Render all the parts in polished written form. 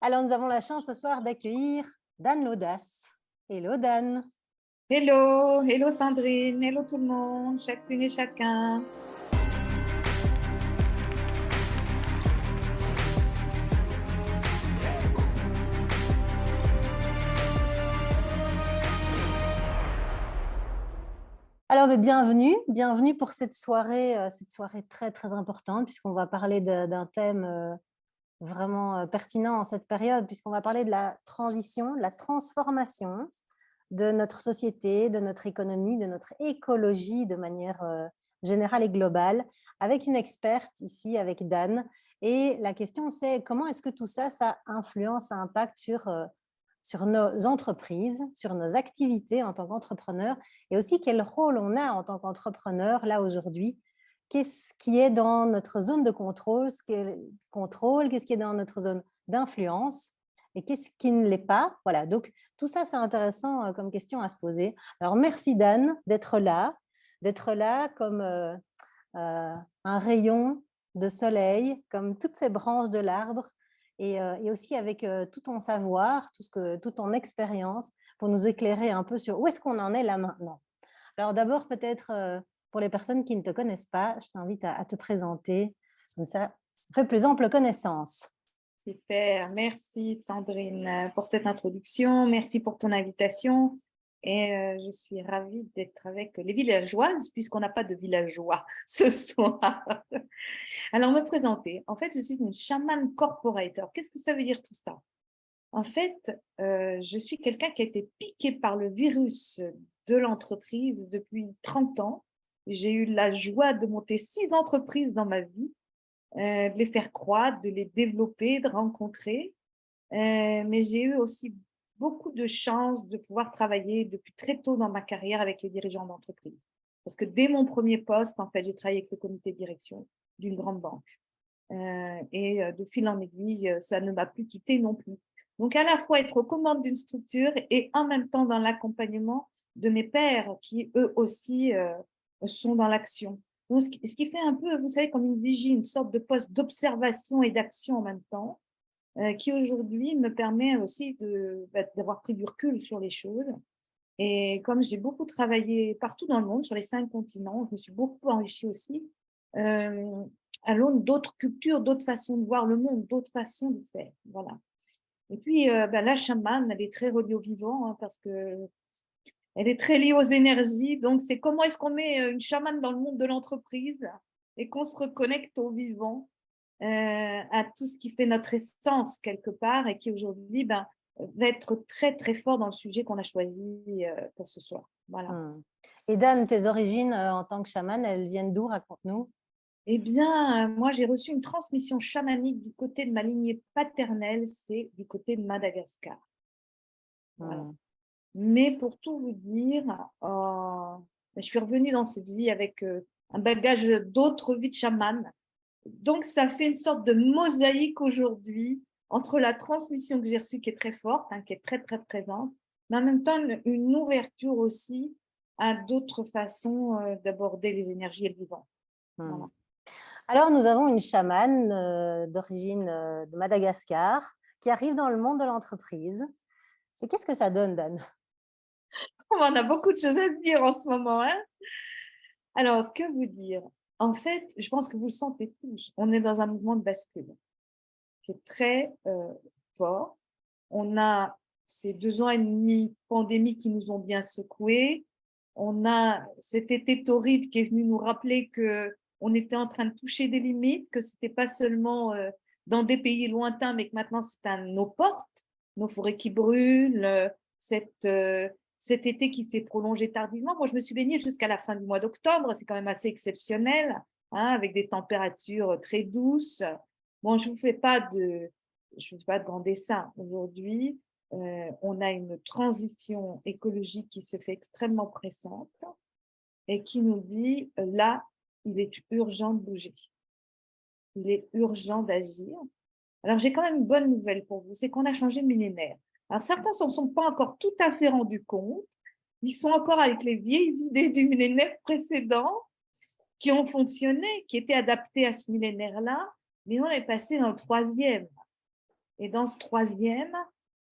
Alors, nous avons la chance ce soir d'accueillir Dan Laudace. Hello Dan. Hello, hello Sandrine, hello tout le monde, chacune et chacun. Alors, bienvenue pour cette soirée très très importante puisqu'on va parler d'un thème vraiment pertinent en cette période puisqu'on va parler de la transition, de la transformation de notre société, de notre économie, de notre écologie de manière générale et globale, avec une experte ici, avec Dan. Et la question, c'est comment est-ce que tout ça, ça influence, ça impacte sur nos entreprises, sur nos activités en tant qu'entrepreneur, et aussi quel rôle on a en tant qu'entrepreneur là aujourd'hui. Qu'est-ce qui est dans notre zone de contrôle, qu'est-ce qui est dans notre zone d'influence et qu'est-ce qui ne l'est pas. Voilà, donc tout ça, c'est intéressant comme question à se poser. Alors, merci Dan d'être là comme un rayon de soleil, comme toutes ces branches de l'arbre, et aussi avec tout ton savoir, toute ton expérience, pour nous éclairer un peu sur où est-ce qu'on en est là maintenant. Alors d'abord, peut-être pour les personnes qui ne te connaissent pas, je t'invite à te présenter, comme ça, on fait plus ample connaissance. Super, merci Sandrine pour cette introduction, merci pour ton invitation et je suis ravie d'être avec les villageoises puisqu'on n'a pas de villageois ce soir. Alors me présenter, en fait je suis une chamane corporate. Alors qu'est-ce que ça veut dire tout ça? En fait, je suis quelqu'un qui a été piqué par le virus de l'entreprise depuis 30 ans. J'ai eu la joie de monter 6 entreprises dans ma vie, de les faire croître, de les développer, de rencontrer. Mais j'ai eu aussi beaucoup de chance de pouvoir travailler depuis très tôt dans ma carrière avec les dirigeants d'entreprise. Parce que dès mon premier poste, en fait, j'ai travaillé avec le comité de direction d'une grande banque. Et de fil en aiguille, ça ne m'a plus quitté non plus. Donc, à la fois être aux commandes d'une structure et en même temps dans l'accompagnement de mes pairs qui, eux aussi, sont dans l'action. Donc, ce qui fait un peu, vous savez, comme une vigie, une sorte de poste d'observation et d'action en même temps, qui aujourd'hui me permet aussi d'avoir pris du recul sur les choses. Et comme j'ai beaucoup travaillé partout dans le monde, sur les 5 continents, je me suis beaucoup enrichie aussi euh, à l'aune d'autres cultures, d'autres façons de voir le monde, d'autres façons de faire. Voilà. Et puis, la chamane, elle est très reliée au vivant parce que elle est très liée aux énergies. Donc, c'est comment est-ce qu'on met une chamane dans le monde de l'entreprise et qu'on se reconnecte au vivant, à tout ce qui fait notre essence quelque part et qui aujourd'hui va être très, très fort dans le sujet qu'on a choisi pour ce soir. Voilà. Et Dan, tes origines en tant que chamane, elles viennent d'où? Raconte-nous. Eh bien, moi, j'ai reçu une transmission chamanique du côté de ma lignée paternelle, c'est du côté de Madagascar. Voilà. Mais pour tout vous dire, je suis revenue dans cette vie avec un bagage d'autres vies de chamane. Donc, ça fait une sorte de mosaïque aujourd'hui entre la transmission que j'ai reçue qui est très forte, qui est très, très présente, mais en même temps une ouverture aussi à d'autres façons d'aborder les énergies et le vivant. Voilà. Alors, nous avons une chamane d'origine de Madagascar qui arrive dans le monde de l'entreprise. Et qu'est-ce que ça donne, Dan? On a beaucoup de choses à se dire en ce moment, hein. Alors, que vous dire? En fait, je pense que vous le sentez tous, on est dans un mouvement de bascule qui est très fort. On a ces 2 ans et demi pandémie qui nous ont bien secoués. On a cet été torride qui est venu nous rappeler qu'on était en train de toucher des limites, que ce n'était pas seulement dans des pays lointains, mais que maintenant c'est à nos portes, nos forêts qui brûlent, cet été qui s'est prolongé tardivement. Moi, je me suis baignée jusqu'à la fin du mois d'octobre, c'est quand même assez exceptionnel, avec des températures très douces. Bon, je ne vous fais pas de grand dessin. Aujourd'hui, on a une transition écologique qui se fait extrêmement pressante et qui nous dit, là, il est urgent de bouger. Il est urgent d'agir. Alors, j'ai quand même une bonne nouvelle pour vous, c'est qu'on a changé de millénaire. Alors, certains ne s'en sont pas encore tout à fait rendus compte. Ils sont encore avec les vieilles idées du millénaire précédent qui ont fonctionné, qui étaient adaptées à ce millénaire-là, mais on est passé dans le 3e. Et dans ce troisième,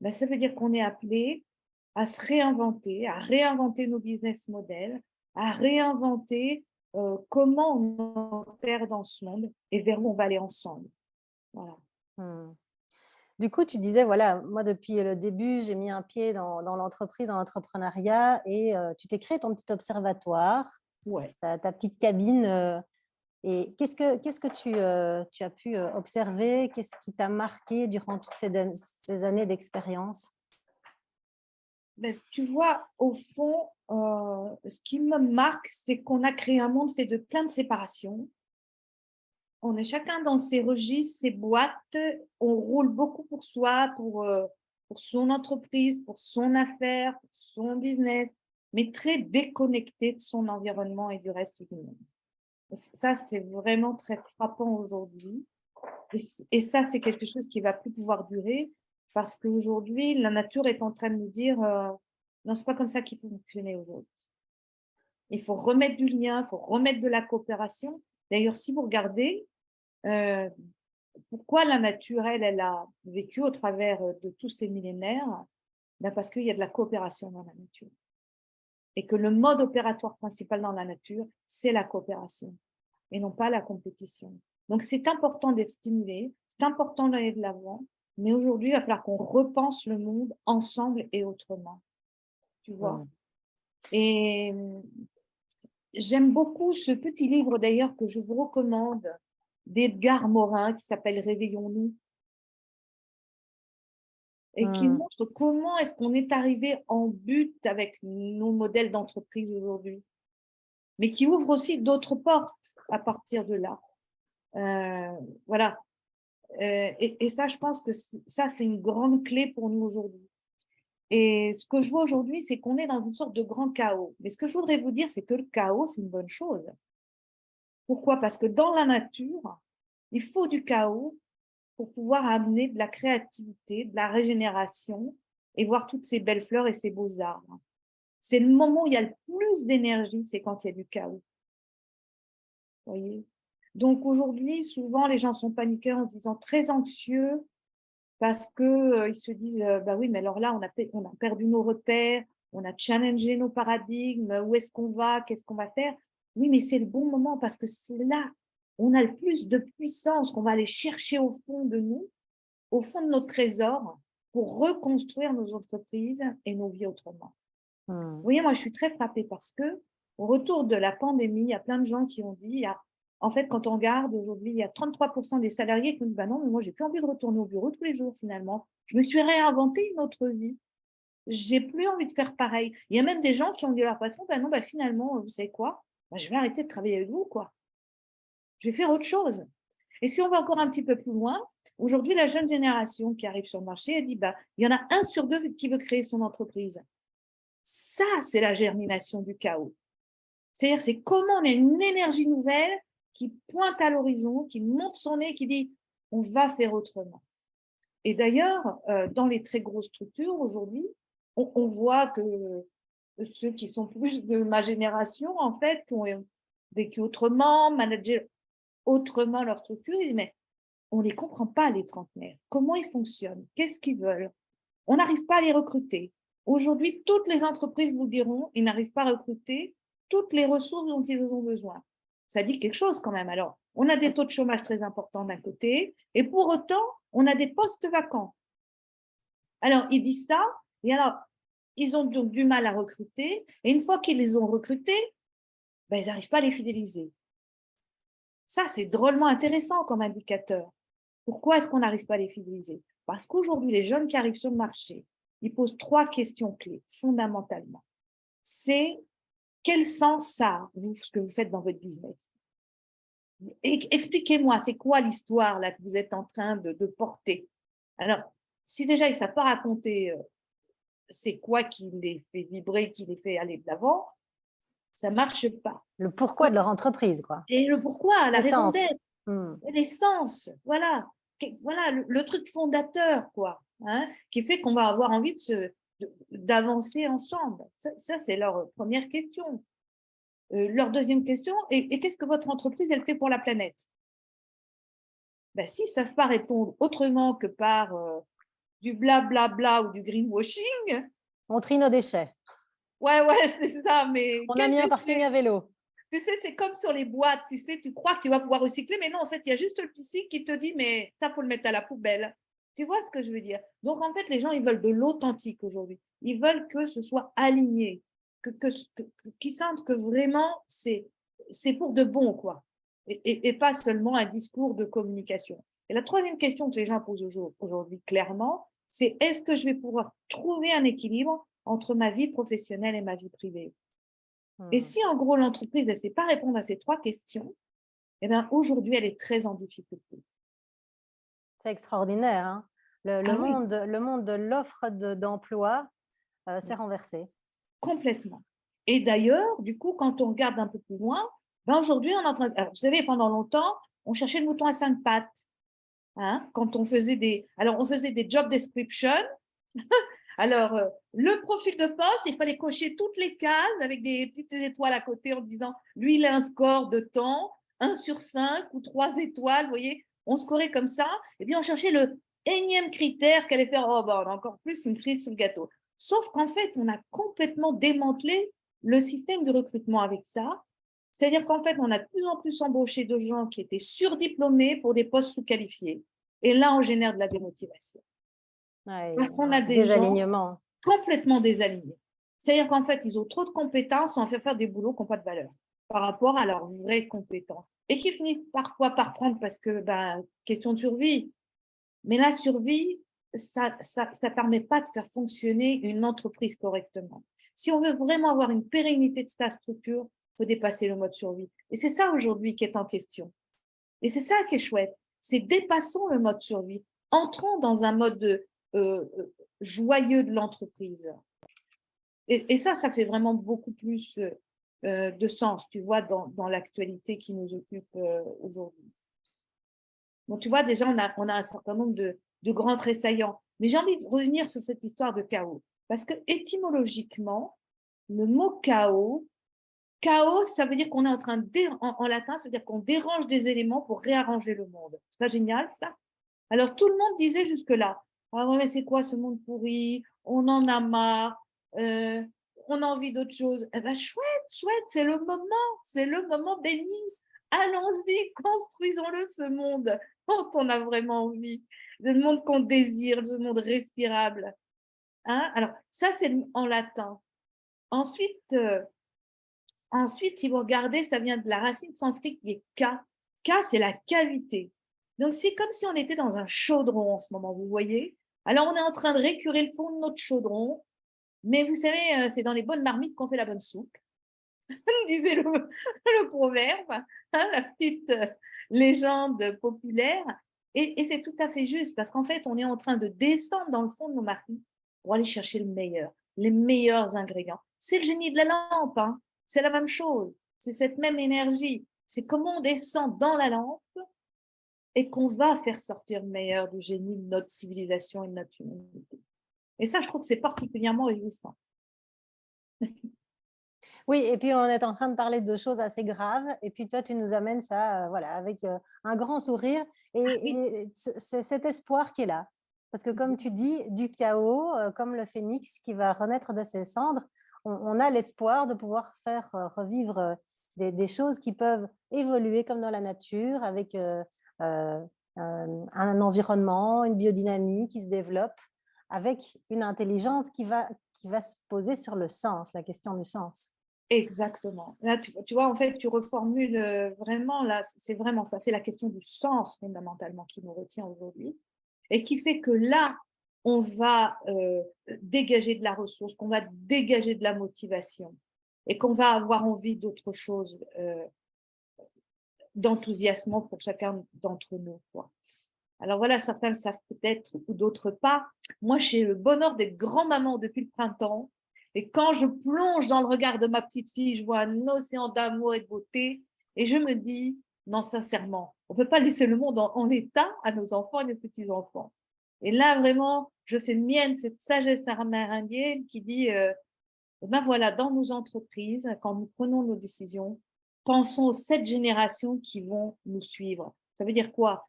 ben, ça veut dire qu'on est appelé à se réinventer, à réinventer nos business models, à réinventer comment on opère dans ce monde et vers où on va aller ensemble. Voilà. Mmh. Du coup, tu disais, voilà, moi, depuis le début, j'ai mis un pied dans l'entreprise, dans l'entrepreneuriat et tu t'es créé ton petit observatoire, Ouais. ta petite cabine. Et qu'est-ce que tu as pu observer? Qu'est-ce qui t'a marqué durant toutes ces années d'expérience? Ben, tu vois, au fond, ce qui me marque, c'est qu'on a créé un monde fait de plein de séparations. On est chacun dans ses registres, ses boîtes. On roule beaucoup pour soi, pour son entreprise, pour son affaire, pour son business, mais très déconnecté de son environnement et du reste du monde. Ça, c'est vraiment très frappant aujourd'hui. Et ça, c'est quelque chose qui ne va plus pouvoir durer parce qu'aujourd'hui, la nature est en train de nous dire non, ce n'est pas comme ça qu'il faut fonctionner aujourd'hui. Il faut remettre du lien, il faut remettre de la coopération. D'ailleurs, si vous regardez, euh, pourquoi la nature, elle a vécu au travers de tous ces millénaires? Ben parce qu'il y a de la coopération dans la nature. Et que le mode opératoire principal dans la nature, c'est la coopération et non pas la compétition. Donc, c'est important d'être stimulé, c'est important d'aller de l'avant, mais aujourd'hui, il va falloir qu'on repense le monde ensemble et autrement. Tu vois? Mmh. Et j'aime beaucoup ce petit livre d'ailleurs que je vous recommande d'Edgar Morin qui s'appelle Réveillons-nous et qui Mmh. montre comment est-ce qu'on est arrivé en but avec nos modèles d'entreprise aujourd'hui, mais qui ouvre aussi d'autres portes à partir de là. Voilà. Et ça, je pense que ça, c'est une grande clé pour nous aujourd'hui. Et ce que je vois aujourd'hui, c'est qu'on est dans une sorte de grand chaos. Mais ce que je voudrais vous dire, c'est que le chaos, c'est une bonne chose. Pourquoi? Parce que dans la nature, il faut du chaos pour pouvoir amener de la créativité, de la régénération et voir toutes ces belles fleurs et ces beaux arbres. C'est le moment où il y a le plus d'énergie, c'est quand il y a du chaos. Vous voyez? Donc aujourd'hui, souvent, les gens sont paniqués en se disant très anxieux parce qu'ils se disent bah oui, mais alors là, on a perdu nos repères, on a challengé nos paradigmes, où est-ce qu'on va, qu'est-ce qu'on va faire? Oui, mais c'est le bon moment parce que c'est là, on a le plus de puissance qu'on va aller chercher au fond de nous, au fond de nos trésors, pour reconstruire nos entreprises et nos vies autrement. Vous Mmh. voyez, moi, je suis très frappée parce que, au retour de la pandémie, il y a plein de gens qui ont dit, en fait, quand on regarde aujourd'hui, il y a 33% des salariés qui ont dit, bah non, mais moi, j'ai plus envie de retourner au bureau tous les jours, finalement. Je me suis réinventé une autre vie. J'ai plus envie de faire pareil. Il y a même des gens qui ont dit à leur patron, bah non, bah finalement, vous savez quoi? Bah, je vais arrêter de travailler avec vous, quoi. Je vais faire autre chose. Et si on va encore un petit peu plus loin, aujourd'hui, la jeune génération qui arrive sur le marché, elle dit, bah, il y en a 1 sur 2 qui veut créer son entreprise. Ça, c'est la germination du chaos. C'est-à-dire, c'est comment on a une énergie nouvelle qui pointe à l'horizon, qui monte son nez, qui dit on va faire autrement. Et d'ailleurs, dans les très grosses structures aujourd'hui, on voit que ceux qui sont plus de ma génération, en fait, qui ont vécu autrement, managé autrement leur structure, ils disent mais on ne les comprend pas, les trentenaires. Comment ils fonctionnent? Qu'est-ce qu'ils veulent? On n'arrive pas à les recruter. Aujourd'hui, toutes les entreprises vous diront, ils n'arrivent pas à recruter toutes les ressources dont ils ont besoin. Ça dit quelque chose quand même. Alors, on a des taux de chômage très importants d'un côté, et pour autant, on a des postes vacants. Alors, ils disent ça, et alors, ils ont donc du mal à recruter, et une fois qu'ils les ont recrutés, ben, ils n'arrivent pas à les fidéliser. Ça, c'est drôlement intéressant comme indicateur. Pourquoi est-ce qu'on n'arrive pas à les fidéliser? Parce qu'aujourd'hui, les jeunes qui arrivent sur le marché, ils posent 3 questions clés, fondamentalement. C'est quel sens ça a, vous, ce que vous faites dans votre business? Expliquez-moi, c'est quoi l'histoire là que vous êtes en train de porter? Alors, si déjà ils ne savent pas raconter c'est quoi qui les fait vibrer, qui les fait aller de l'avant, ça ne marche pas. Le pourquoi de leur entreprise, quoi. Et le pourquoi, la raison L'essence. d'être, Mmh. l'essence, voilà. Voilà le truc fondateur, quoi, hein, qui fait qu'on va avoir envie d'avancer ensemble. Ça, c'est leur première question. Leur deuxième question, et qu'est-ce que votre entreprise, elle fait pour la planète? ben, s'ils ne savent pas répondre autrement que par du blablabla ou du greenwashing, On trie nos déchets. ouais, c'est ça, mais On a quel mis un parking déchet? à vélo. Tu sais, c'est comme sur les boîtes, tu sais, tu crois que tu vas pouvoir recycler, mais non, en fait, il y a juste le piscine qui te dit, mais ça, faut le mettre à la poubelle. Tu vois ce que je veux dire? Donc, en fait, les gens, ils veulent de l'authentique aujourd'hui. Ils veulent que ce soit aligné, qu'ils sentent que vraiment, c'est pour de bon, quoi. Et pas seulement un discours de communication. Et la troisième question que les gens posent aujourd'hui, clairement, c'est est-ce que je vais pouvoir trouver un équilibre entre ma vie professionnelle et ma vie privée? Et Hmm. si en gros l'entreprise ne sait pas répondre à ces trois questions, eh bien aujourd'hui elle est très en difficulté. C'est extraordinaire, hein. Ah oui, Le monde de l'offre d'emploi s'est oui, renversé. complètement. Et d'ailleurs, du coup, quand on regarde un peu plus loin, ben aujourd'hui on est en train alors, vous savez, pendant longtemps, on cherchait le mouton à cinq pattes. Hein, quand on faisait on faisait des job descriptions. Alors, le profil de poste, il fallait cocher toutes les cases avec des petites étoiles à côté en disant, lui, il a un score de temps, 1/5 ou 3 étoiles, vous voyez, on scorait comme ça, et puis on cherchait le énième critère qu'elle allait faire, oh, bah, on a encore plus une cerise sur le gâteau. Sauf qu'en fait, on a complètement démantelé le système de recrutement avec ça. C'est-à-dire qu'en fait, on a de plus en plus embauché de gens qui étaient surdiplômés pour des postes sous-qualifiés. Et là, on génère de la démotivation. Ouais, Parce qu'on a un des gens désalignement. complètement désalignés. C'est-à-dire qu'en fait, ils ont trop de compétences sans faire des boulots qui n'ont pas de valeur par rapport à leurs vraies compétences. Et qui finissent parfois par prendre parce que, ben, question de survie. Mais la survie, ça permet pas de faire fonctionner une entreprise correctement. Si on veut vraiment avoir une pérennité de sa structure, il faut dépasser le mode survie. Et c'est ça aujourd'hui qui est en question. Et c'est ça qui est chouette. C'est dépassons le mode survie. Entrons dans un mode joyeux de l'entreprise. Et ça fait vraiment beaucoup plus de sens, tu vois, dans l'actualité qui nous occupe aujourd'hui. Donc, tu vois, déjà, on a un certain nombre de grands tressaillants. Mais j'ai envie de revenir sur cette histoire de chaos. Parce que étymologiquement, le mot chaos, ça veut dire qu'on est en train de, en latin, ça veut dire qu'on dérange des éléments pour réarranger le monde. C'est pas génial, ça? Alors, tout le monde disait jusque-là, ah ouais, mais c'est quoi ce monde pourri? On en a marre, euh, on a envie d'autre chose. Eh ben, chouette, c'est le moment béni. Allons-y, construisons-le, ce monde dont on a vraiment envie, le monde qu'on désire, le monde respirable. Hein? Alors, ça, c'est en latin. Ensuite, si vous regardez, ça vient de la racine sanskrit qui est ka. Ka, c'est la cavité. Donc, c'est comme si on était dans un chaudron en ce moment, vous voyez. Alors, on est en train de récurer le fond de notre chaudron, mais vous savez, c'est dans les bonnes marmites qu'on fait la bonne soupe, disait le proverbe, hein, la petite légende populaire. Et c'est tout à fait juste, parce qu'en fait, on est en train de descendre dans le fond de nos marmites pour aller chercher le meilleur, les meilleurs ingrédients. C'est le génie de la lampe, hein. C'est la même chose, c'est cette même énergie. C'est comment on descend dans la lampe et qu'on va faire sortir le meilleur du génie de notre civilisation et de notre humanité. Et ça, je trouve que c'est particulièrement réjouissant. Oui, et puis on est en train de parler de choses assez graves, et puis toi, tu nous amènes ça, voilà, avec un grand sourire Oui. et c'est cet espoir qui est là. Parce que comme tu dis, du chaos, comme le phénix qui va renaître de ses cendres, on a l'espoir de pouvoir faire revivre des choses qui peuvent évoluer comme dans la nature, avec euh, un environnement, une biodynamie qui se développe, avec une intelligence qui va se poser sur le sens, la question du sens. Exactement. Là, tu vois, en fait, tu reformules vraiment, là, c'est vraiment ça, c'est la question du sens fondamentalement qui nous retient aujourd'hui et qui fait que là, on va dégager de la ressource, qu'on va dégager de la motivation et qu'on va avoir envie d'autre chose, d'enthousiasme pour chacun d'entre nous, quoi. Alors voilà, certains le savent peut-être ou d'autres pas. Moi, j'ai le bonheur d'être grand-maman depuis le printemps. Et quand je plonge dans le regard de ma petite fille, je vois un océan d'amour et de beauté. Et je me dis, non, sincèrement, on ne peut pas laisser le monde en état à nos enfants et nos petits-enfants. Et là, vraiment, je fais mienne cette sagesse amérindienne qui dit, ben voilà, dans nos entreprises, quand nous prenons nos décisions, pensons aux 7 générations qui vont nous suivre. Ça veut dire quoi?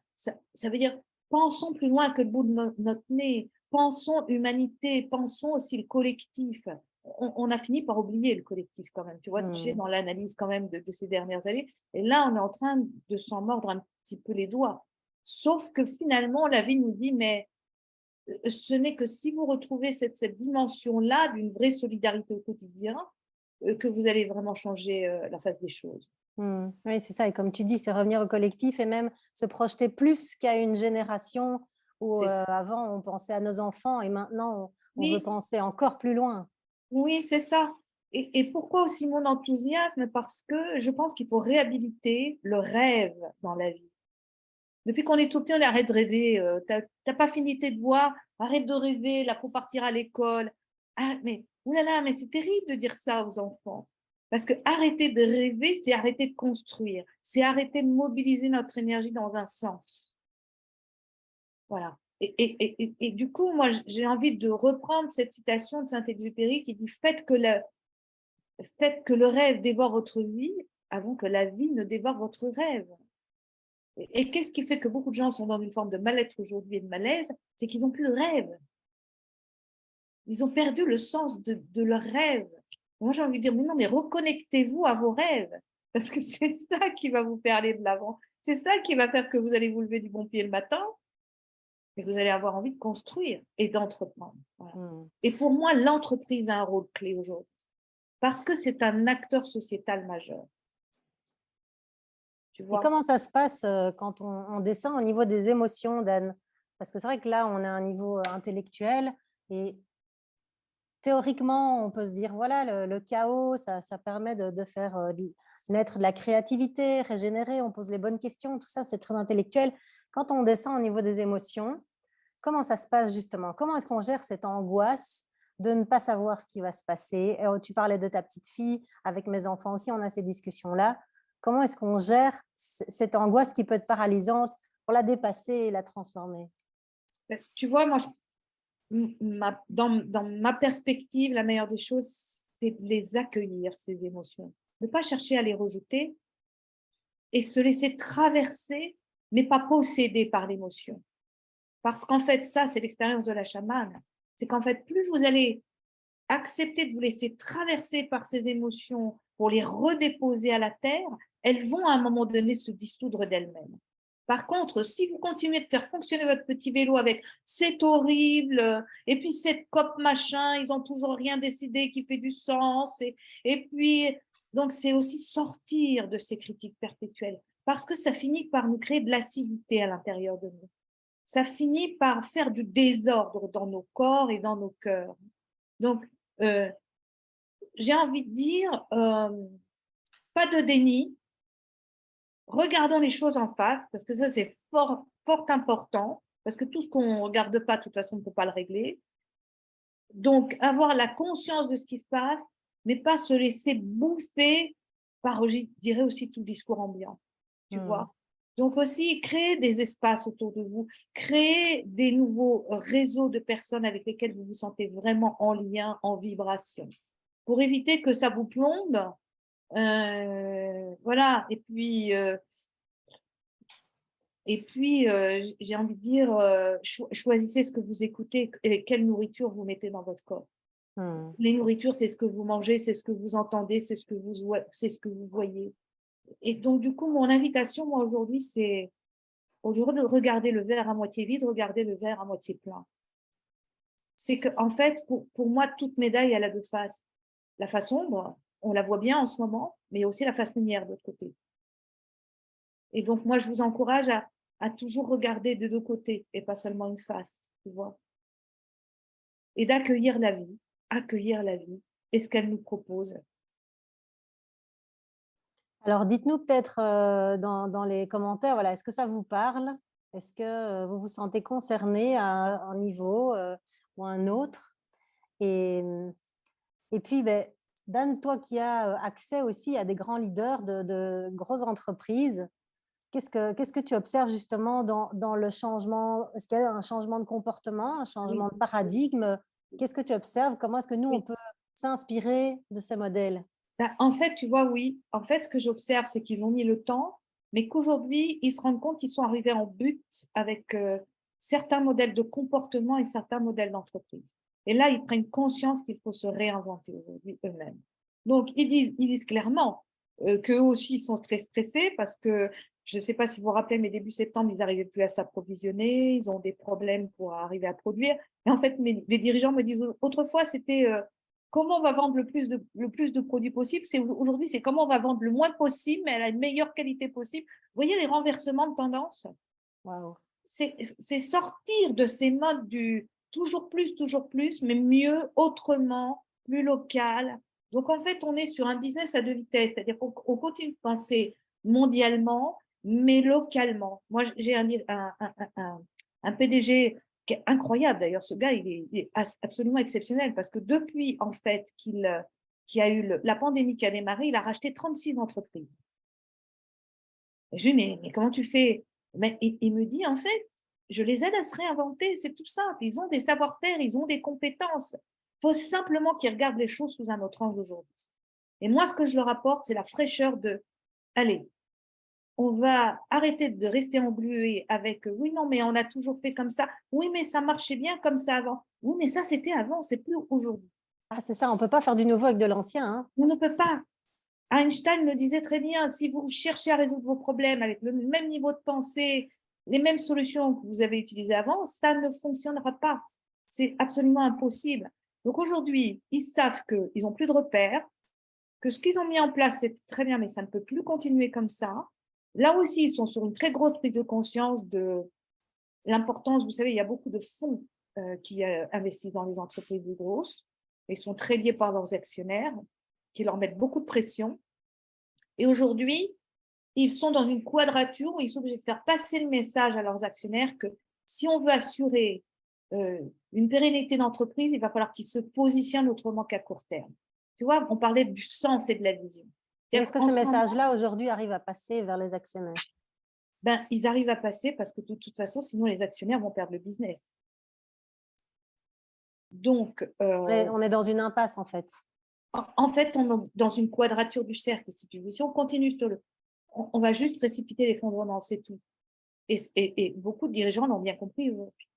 ça veut dire, pensons plus loin que le bout de notre nez, pensons humanité, pensons aussi le collectif. On a fini par oublier le collectif quand même, tu vois, tu sais, Hmm. dans l'analyse quand même de ces dernières années. Et là, on est en train de s'en mordre un petit peu les doigts. Sauf que finalement, la vie nous dit, mais ce n'est que si vous retrouvez cette dimension-là d'une vraie solidarité au quotidien, que vous allez vraiment changer la face des choses. Oui, c'est ça. Et comme tu dis, c'est revenir au collectif et même se projeter plus qu'à une génération où C'est avant on pensait à nos enfants et maintenant on veut oui, penser encore plus loin. oui, c'est ça. Et pourquoi aussi mon enthousiasme? Parce que je pense qu'il faut réhabiliter le rêve dans la vie. Depuis qu'on est tout petit, on arrête de rêver. Tu pas fini tes devoirs, arrête de rêver, là, faut partir à l'école. Ah, mais oulala, mais c'est terrible de dire ça aux enfants. Parce que arrêter de rêver, c'est arrêter de construire, c'est arrêter de mobiliser notre énergie dans un sens. Voilà. Et du coup, moi, j'ai envie de reprendre cette citation de Saint-Exupéry qui dit faites que le rêve dévore votre vie avant que la vie ne dévore votre rêve. Et qu'est-ce qui fait que beaucoup de gens sont dans une forme de mal-être aujourd'hui et de malaise? C'est qu'ils n'ont plus de rêve. Ils ont perdu le sens de leur rêve. Moi, j'ai envie de dire, mais non, mais reconnectez-vous à vos rêves. Parce que c'est ça qui va vous faire aller de l'avant. C'est ça qui va faire que vous allez vous lever du bon pied le matin et que vous allez avoir envie de construire et d'entreprendre. Voilà. Hmm. Et pour moi, l'entreprise a un rôle clé aujourd'hui parce que c'est un acteur sociétal majeur. Tu Et vois? comment ça se passe quand on descend au niveau des émotions, Dan? Parce que c'est vrai que là, on a un niveau intellectuel et théoriquement, on peut se dire, voilà, le chaos, ça permet de faire naître de la créativité, régénérer, on pose les bonnes questions, tout ça, c'est très intellectuel. Quand on descend au niveau des émotions, comment ça se passe justement? Comment est-ce qu'on gère cette angoisse de ne pas savoir ce qui va se passer? Tu parlais de ta petite fille, avec mes enfants aussi, on a ces discussions-là. Comment est-ce qu'on gère cette angoisse qui peut être paralysante pour la dépasser et la transformer? Tu vois, moi, dans ma perspective, la meilleure des choses, c'est de les accueillir, ces émotions. Ne pas chercher à les rejeter et se laisser traverser, mais pas posséder par l'émotion. Parce qu'en fait, ça, c'est l'expérience de la chamane. C'est qu'en fait, plus vous allez accepter de vous laisser traverser par ces émotions pour les redéposer à la terre, elles vont à un moment donné se dissoudre d'elles-mêmes. Par contre, si vous continuez de faire fonctionner votre petit vélo avec c'est horrible, et puis cette COP machin, ils ont toujours rien décidé qui fait du sens, et puis, donc c'est aussi sortir de ces critiques perpétuelles, parce que ça finit par nous créer de l'acidité à l'intérieur de nous. Ça finit par faire du désordre dans nos corps et dans nos cœurs. Donc, euh, j'ai envie de dire, pas de déni, regardons les choses en face, parce que ça, c'est fort, fort important, parce que tout ce qu'on ne regarde pas, de toute façon, on ne peut pas le régler. Donc, avoir la conscience de ce qui se passe, mais pas se laisser bouffer par, je dirais aussi, tout discours ambiant, tu Hmm. vois. Donc aussi, créer des espaces autour de vous, créer des nouveaux réseaux de personnes avec lesquelles vous vous sentez vraiment en lien, en vibration, pour éviter que ça vous plombe. Voilà, et puis, j'ai envie de dire, choisissez ce que vous écoutez et quelle nourriture vous mettez dans votre corps. Hmm. Les nourritures, c'est ce que vous mangez, c'est ce que vous entendez, c'est ce que vous voyez. Et donc, du coup, mon invitation, moi, aujourd'hui, c'est au lieu de regarder le verre à moitié vide, regarder le verre à moitié plein. C'est que, en fait, pour moi, toute médaille, elle a deux faces. La face ombre, on la voit bien en ce moment, mais il y a aussi la face lumière de l'autre côté. Et donc, moi, je vous encourage à toujours regarder de deux côtés et pas seulement une face, tu vois. Et d'accueillir accueillir la vie et ce qu'elle nous propose. Alors, dites-nous peut-être dans les commentaires, voilà, est-ce que ça vous parle? Est-ce que vous vous sentez concerné à un niveau ou un autre? Et, et puis, ben, Dan, toi qui as accès aussi à des grands leaders de grosses entreprises, qu'est-ce que tu observes justement dans le changement? Est-ce qu'il y a un changement de comportement, un Oui, changement de paradigme? Qu'est-ce que tu observes? Comment est-ce que nous, on oui. peut s'inspirer de ces modèles? En fait, tu vois, oui. En fait, ce que j'observe, c'est qu'ils ont mis le temps mais qu'aujourd'hui, ils se rendent compte qu'ils sont arrivés en but avec certains modèles de comportement et certains modèles d'entreprise. Et là, ils prennent conscience qu'il faut se réinventer aujourd'hui eux-mêmes. Donc, ils disent clairement qu'eux aussi, ils sont très stressés parce que, je ne sais pas si vous vous rappelez, mais début septembre, ils n'arrivaient plus à s'approvisionner, ils ont des problèmes pour arriver à produire. Et en fait, les dirigeants me disent, autrefois, c'était comment on va vendre le plus de produits possible. Aujourd'hui, c'est comment on va vendre le moins possible, mais à la meilleure qualité possible. Vous voyez les renversements de tendance? Waouh. C'est sortir de ces modes du toujours plus, mais mieux, autrement, plus local. Donc, en fait, on est sur un business à deux vitesses, c'est-à-dire qu'on continue de penser mondialement, mais localement. Moi, j'ai un PDG qui est incroyable, d'ailleurs, ce gars, il est absolument exceptionnel, parce que depuis, en fait, qu'il y a eu la pandémie qui a démarré, il a racheté 36 entreprises. Et je lui dis, mais comment tu fais? Mais il me dit, en fait, je les aide à se réinventer, c'est tout simple. Ils ont des savoir-faire, ils ont des compétences. Il faut simplement qu'ils regardent les choses sous un autre angle aujourd'hui. Et moi, ce que je leur apporte, c'est la fraîcheur de, allez, on va arrêter de rester englué avec, oui, non, mais on a toujours fait comme ça. Oui, mais ça marchait bien comme ça avant. Oui, mais ça, c'était avant, c'est plus aujourd'hui. Ah, c'est ça, on ne peut pas faire du nouveau avec de l'ancien, hein. On ne peut pas. Einstein le disait très bien, si vous cherchez à résoudre vos problèmes avec le même niveau de pensée, les mêmes solutions que vous avez utilisées avant, ça ne fonctionnera pas. C'est absolument impossible. Donc aujourd'hui, ils savent qu'ils n'ont plus de repères, que ce qu'ils ont mis en place, c'est très bien, mais ça ne peut plus continuer comme ça. Là aussi, ils sont sur une très grosse prise de conscience de l'importance. Vous savez, il y a beaucoup de fonds qui investissent dans les entreprises plus grosses et sont très liés par leurs actionnaires, qui leur mettent beaucoup de pression. Et aujourd'hui, ils sont dans une quadrature où ils sont obligés de faire passer le message à leurs actionnaires que si on veut assurer une pérennité d'entreprise, il va falloir qu'ils se positionnent autrement qu'à court terme. Tu vois, on parlait du sens et de la vision. Est-ce que ce message-là, aujourd'hui, arrive à passer vers les actionnaires? Ben, ils arrivent à passer parce que de toute façon, sinon les actionnaires vont perdre le business. Donc, On est dans une impasse, en fait. en fait, on est dans une quadrature du cercle. Si on continue sur on va juste précipiter l'effondrement, c'est tout. Et beaucoup de dirigeants l'ont bien compris aujourd'hui.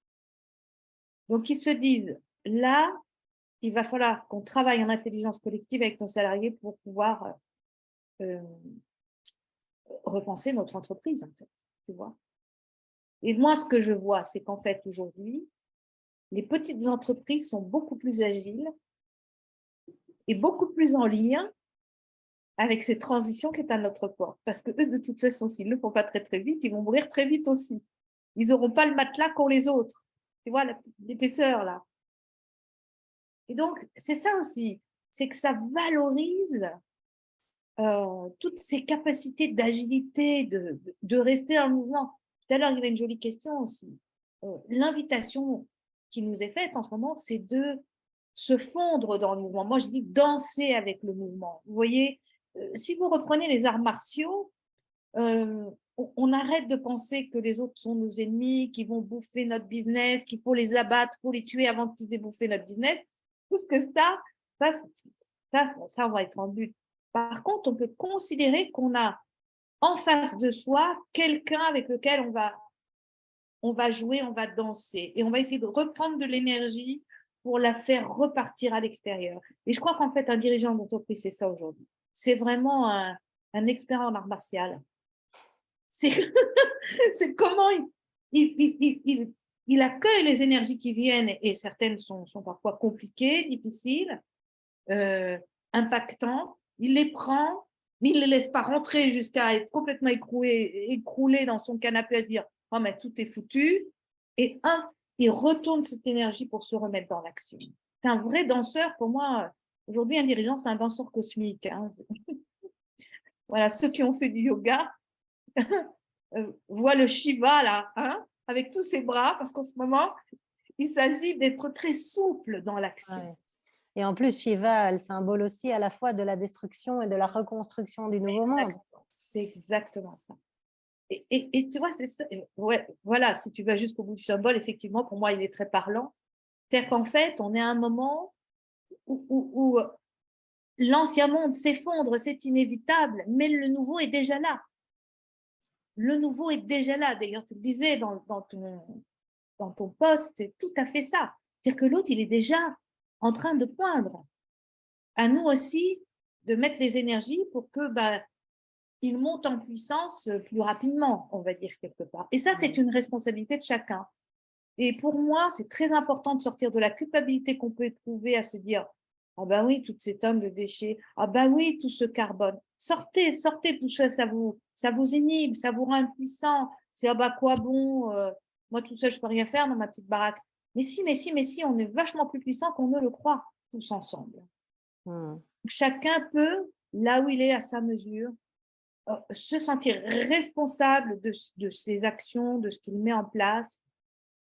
Donc, ils se disent, là, il va falloir qu'on travaille en intelligence collective avec nos salariés pour pouvoir repenser notre entreprise, en fait, tu vois. Et moi, ce que je vois, c'est qu'en fait, aujourd'hui, les petites entreprises sont beaucoup plus agiles et beaucoup plus en lien avec cette transition qui est à notre porte. Parce que eux, de toute façon, s'ils ne le font pas très, très vite, ils vont mourir très vite aussi. Ils n'auront pas le matelas qu'ont les autres. Tu vois, l'épaisseur, là. Et donc, c'est ça aussi, c'est que ça valorise toutes ces capacités d'agilité, de rester en mouvement. Tout à l'heure, il y avait une jolie question aussi. L'invitation qui nous est faite en ce moment, c'est de se fondre dans le mouvement. Moi, je dis danser avec le mouvement. Vous voyez, si vous reprenez les arts martiaux, on arrête de penser que les autres sont nos ennemis, qui vont bouffer notre business, qu'il faut les abattre, qu'il faut les tuer avant qu'ils aient bouffé notre business. Parce que ça, on va être en but. Par contre, on peut considérer qu'on a en face de soi quelqu'un avec lequel on va jouer, on va danser et on va essayer de reprendre de l'énergie pour la faire repartir à l'extérieur. Et je crois qu'en fait, un dirigeant d'entreprise, c'est ça aujourd'hui. C'est vraiment un expert en art martial. C'est comment il accueille les énergies qui viennent et certaines sont parfois compliquées, difficiles, impactantes. Il les prend, mais il ne les laisse pas rentrer jusqu'à être complètement écroulé dans son canapé à se dire « Oh, mais tout est foutu ». Et il retourne cette énergie pour se remettre dans l'action. C'est un vrai danseur. Pour moi, aujourd'hui, un dirigeant, c'est un danseur cosmique. Hein. Voilà, ceux qui ont fait du yoga voient le Shiva, là, hein, avec tous ses bras, parce qu'en ce moment, il s'agit d'être très souple dans l'action. Ouais. Et en plus, Shiva, elle symbole aussi à la fois de la destruction et de la reconstruction du nouveau monde. C'est exactement ça. Et tu vois, c'est ça. Ouais, voilà, si tu vas jusqu'au bout du symbole, effectivement, pour moi, il est très parlant. C'est-à-dire qu'en fait, on est à un moment où l'ancien monde s'effondre, c'est inévitable, mais le nouveau est déjà là. le nouveau est déjà là. D'ailleurs, tu le disais dans ton poste, c'est tout à fait ça. C'est-à-dire que l'autre, il est déjà en train de poindre. À nous aussi de mettre les énergies pour que il monte en puissance plus rapidement, on va dire quelque part. Et ça, c'est une responsabilité de chacun. Et pour moi, c'est très important de sortir de la culpabilité qu'on peut éprouver à se dire ah ben oui, toutes ces tonnes de déchets, ah ben oui, tout ce carbone. Sortez, sortez tout ça, ça vous inhibe, ça vous rend impuissant. C'est ah bah quoi bon, moi tout seul, je peux rien faire dans ma petite baraque. Mais si, mais si, mais si, on est vachement plus puissant qu'on ne le croit, tous ensemble. Mm. Chacun peut, là où il est à sa mesure, se sentir responsable de ses actions, de ce qu'il met en place,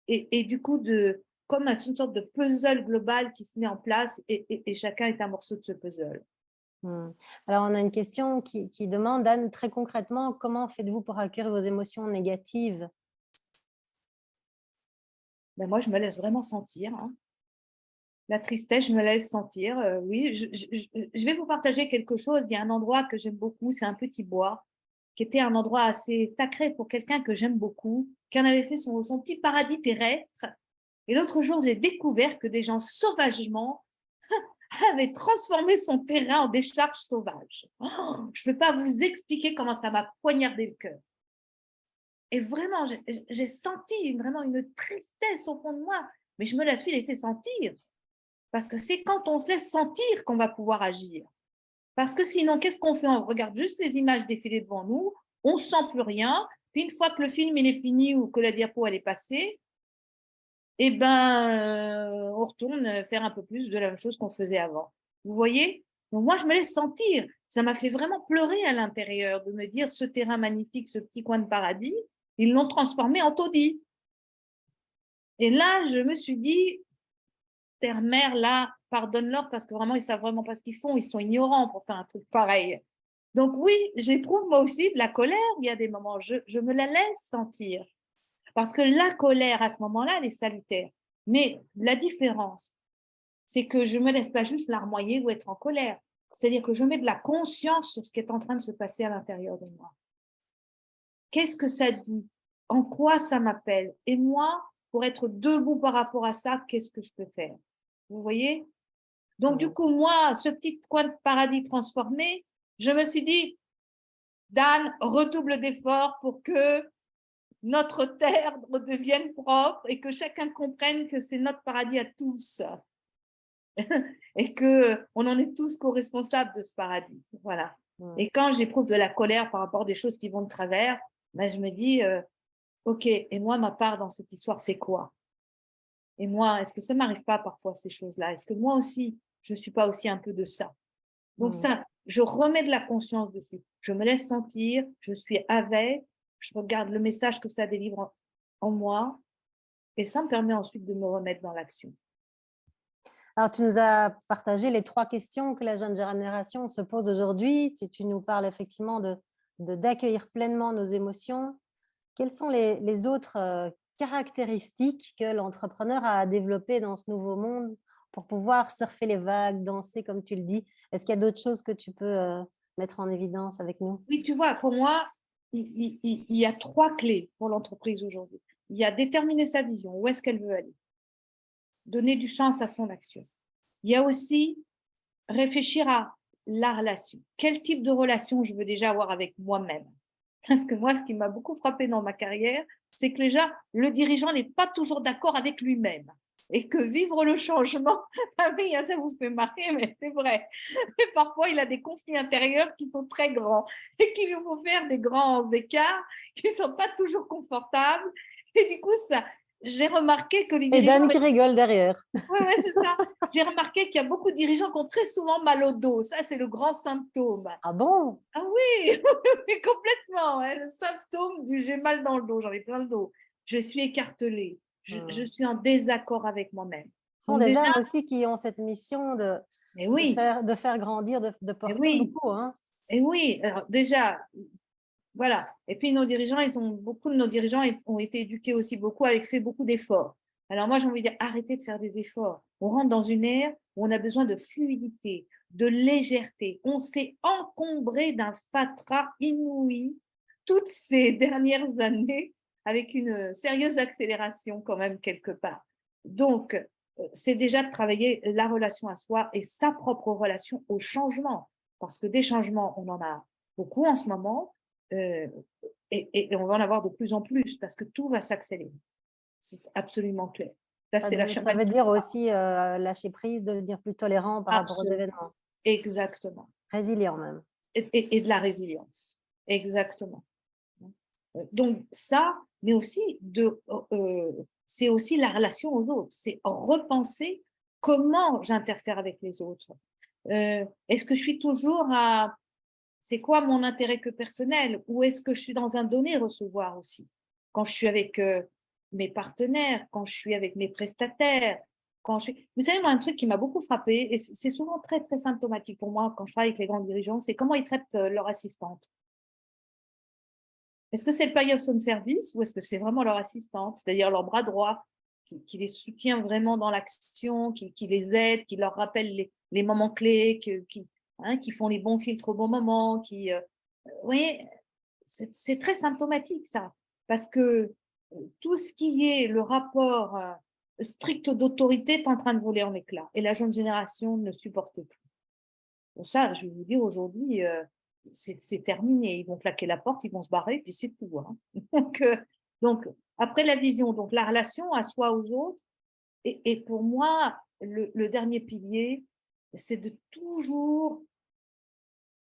et du coup, comme une sorte de puzzle global qui se met en place, et chacun est un morceau de ce puzzle. Mm. Alors, on a une question qui demande, Anne, très concrètement, comment faites-vous pour accueillir vos émotions négatives? Ben moi, je me laisse vraiment sentir. Hein. La tristesse, je me laisse sentir. Oui, je vais vous partager quelque chose. Il y a un endroit que j'aime beaucoup, c'est un petit bois, qui était un endroit assez sacré pour quelqu'un que j'aime beaucoup, qui en avait fait son petit paradis terrestre. Et l'autre jour, j'ai découvert que des gens sauvagement avaient transformé son terrain en décharge sauvage. Oh, je ne peux pas vous expliquer comment ça m'a poignardé le cœur. Et vraiment, j'ai senti vraiment une tristesse au fond de moi, mais je me la suis laissée sentir. Parce que c'est quand on se laisse sentir qu'on va pouvoir agir. Parce que sinon, qu'est-ce qu'on fait? On regarde juste les images défiler devant nous, on ne sent plus rien. Puis une fois que le film il est fini ou que la diapo elle est passée, eh ben, on retourne faire un peu plus de la même chose qu'on faisait avant. Vous voyez? Donc moi, je me laisse sentir. Ça m'a fait vraiment pleurer à l'intérieur de me dire ce terrain magnifique, ce petit coin de paradis, ils l'ont transformé en taudis. Et là, je me suis dit, terre-mère, là, pardonne-leur parce que vraiment, ils savent vraiment pas ce qu'ils font. Ils sont ignorants pour faire un truc pareil. Donc oui, j'éprouve moi aussi de la colère. Il y a des moments, je me la laisse sentir. Parce que la colère, à ce moment-là, elle est salutaire. Mais la différence, c'est que je ne me laisse pas juste larmoyer ou être en colère. C'est-à-dire que je mets de la conscience sur ce qui est en train de se passer à l'intérieur de moi. Qu'est-ce que ça dit? En quoi ça m'appelle? Et moi, pour être debout par rapport à ça, qu'est-ce que je peux faire? Vous voyez? Donc, du coup, moi, ce petit coin de paradis transformé, je me suis dit, Dan, redouble d'efforts pour que notre terre redevienne propre et que chacun comprenne que c'est notre paradis à tous et qu'on en est tous co-responsables de ce paradis. Voilà. Et quand j'éprouve de la colère par rapport à des choses qui vont de travers, ben, je me dis, OK, et moi, ma part dans cette histoire, c'est quoi? Et moi, est-ce que ça ne m'arrive pas parfois ces choses-là? Est-ce que moi aussi, je ne suis pas aussi un peu de ça? Donc ça, je remets de la conscience dessus. Je me laisse sentir, je suis avec, je regarde le message que ça délivre en moi, et ça me permet ensuite de me remettre dans l'action. Alors, tu nous as partagé les 3 questions que la jeune génération se pose aujourd'hui. Tu nous parles effectivement d'accueillir pleinement nos émotions. Quelles sont les autres caractéristiques que l'entrepreneur a à développer dans ce nouveau monde pour pouvoir surfer les vagues, danser comme tu le dis? Est-ce qu'il y a d'autres choses que tu peux mettre en évidence avec nous? Oui, tu vois, pour moi, il y a 3 clés pour l'entreprise aujourd'hui. Il y a déterminer sa vision, où est-ce qu'elle veut aller, donner du sens à son action. Il y a aussi réfléchir à la relation. Quel type de relation je veux déjà avoir avec moi-même? Parce que moi, ce qui m'a beaucoup frappé dans ma carrière, c'est que déjà, le dirigeant n'est pas toujours d'accord avec lui-même. Et que vivre le changement, ah oui, ça vous fait marrer, mais c'est vrai. Et parfois, il a des conflits intérieurs qui sont très grands et qui lui font faire des grands écarts qui ne sont pas toujours confortables. Et du coup, ça, j'ai remarqué que les Et dirigeants... Dan qui rigole derrière. Oui, ouais, c'est ça. J'ai remarqué qu'il y a beaucoup de dirigeants qui ont très souvent mal au dos. Ça, c'est le grand symptôme. Ah bon? Ah oui, complètement. Ouais, le symptôme du j'ai mal dans le dos, j'en ai plein le dos. Je suis écartelée. Je suis en désaccord avec moi-même. Ce sont Donc des déjà, hommes aussi qui ont cette mission mais oui, de faire grandir, de mais porter oui, beaucoup. Hein. et oui. Alors déjà, voilà. Et puis nos dirigeants, beaucoup de nos dirigeants ont été éduqués aussi beaucoup, avec fait beaucoup d'efforts. Alors moi, j'ai envie de dire, arrêtez de faire des efforts. On rentre dans une ère où on a besoin de fluidité, de légèreté. On s'est encombré d'un fatras inouï toutes ces dernières années avec une sérieuse accélération quand même quelque part. Donc, c'est déjà de travailler la relation à soi et sa propre relation au changement. Parce que des changements, on en a beaucoup en ce moment et on va en avoir de plus en plus parce que tout va s'accélérer. C'est absolument clair. Ça, c'est la Ça veut chamanisation. dire aussi lâcher prise, devenir plus tolérant par rapport aux Absolument. événements, Exactement. résilient même. Et de la résilience. Exactement. Donc ça, mais aussi c'est aussi la relation aux autres. C'est repenser comment j'interfère avec les autres. Est-ce que je suis toujours à c'est quoi mon intérêt que personnel ou est-ce que je suis dans un donner-recevoir aussi quand je suis avec mes partenaires, quand je suis avec mes prestataires, quand je suis... Vous savez, moi, un truc qui m'a beaucoup frappé, et c'est souvent très, très symptomatique pour moi quand je travaille avec les grands dirigeants, c'est comment ils traitent leur assistante. Est-ce que c'est le person service ou est-ce que c'est vraiment leur assistante, c'est-à-dire leur bras droit, qui les soutient vraiment dans l'action, qui les aide, qui leur rappelle les moments clés, qui font les bons filtres au bon moment, vous voyez, c'est très symptomatique ça, parce que tout ce qui est le rapport strict d'autorité est en train de voler en éclats et la jeune génération ne supporte plus. Pour ça, je vais vous dire aujourd'hui, c'est terminé. Ils vont claquer la porte, ils vont se barrer, puis c'est tout. Hein. Donc, après la vision, donc la relation à soi, aux autres, et pour moi, le dernier pilier, c'est de toujours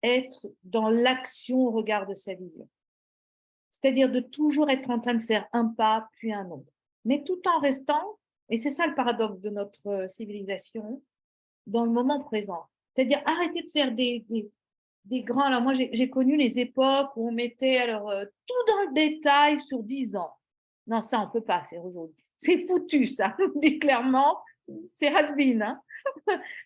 être dans l'action au regard de sa vision. C'est-à-dire de toujours être en train de faire un pas, puis un autre. Mais tout en restant, et c'est ça le paradoxe de notre civilisation, dans le moment présent. C'est-à-dire arrêter de faire des grands. Alors moi, j'ai connu les époques où on mettait tout dans le détail sur 10 ans. Non, ça, on ne peut pas faire aujourd'hui. C'est foutu, ça. On dit clairement, c'est has-been. Hein.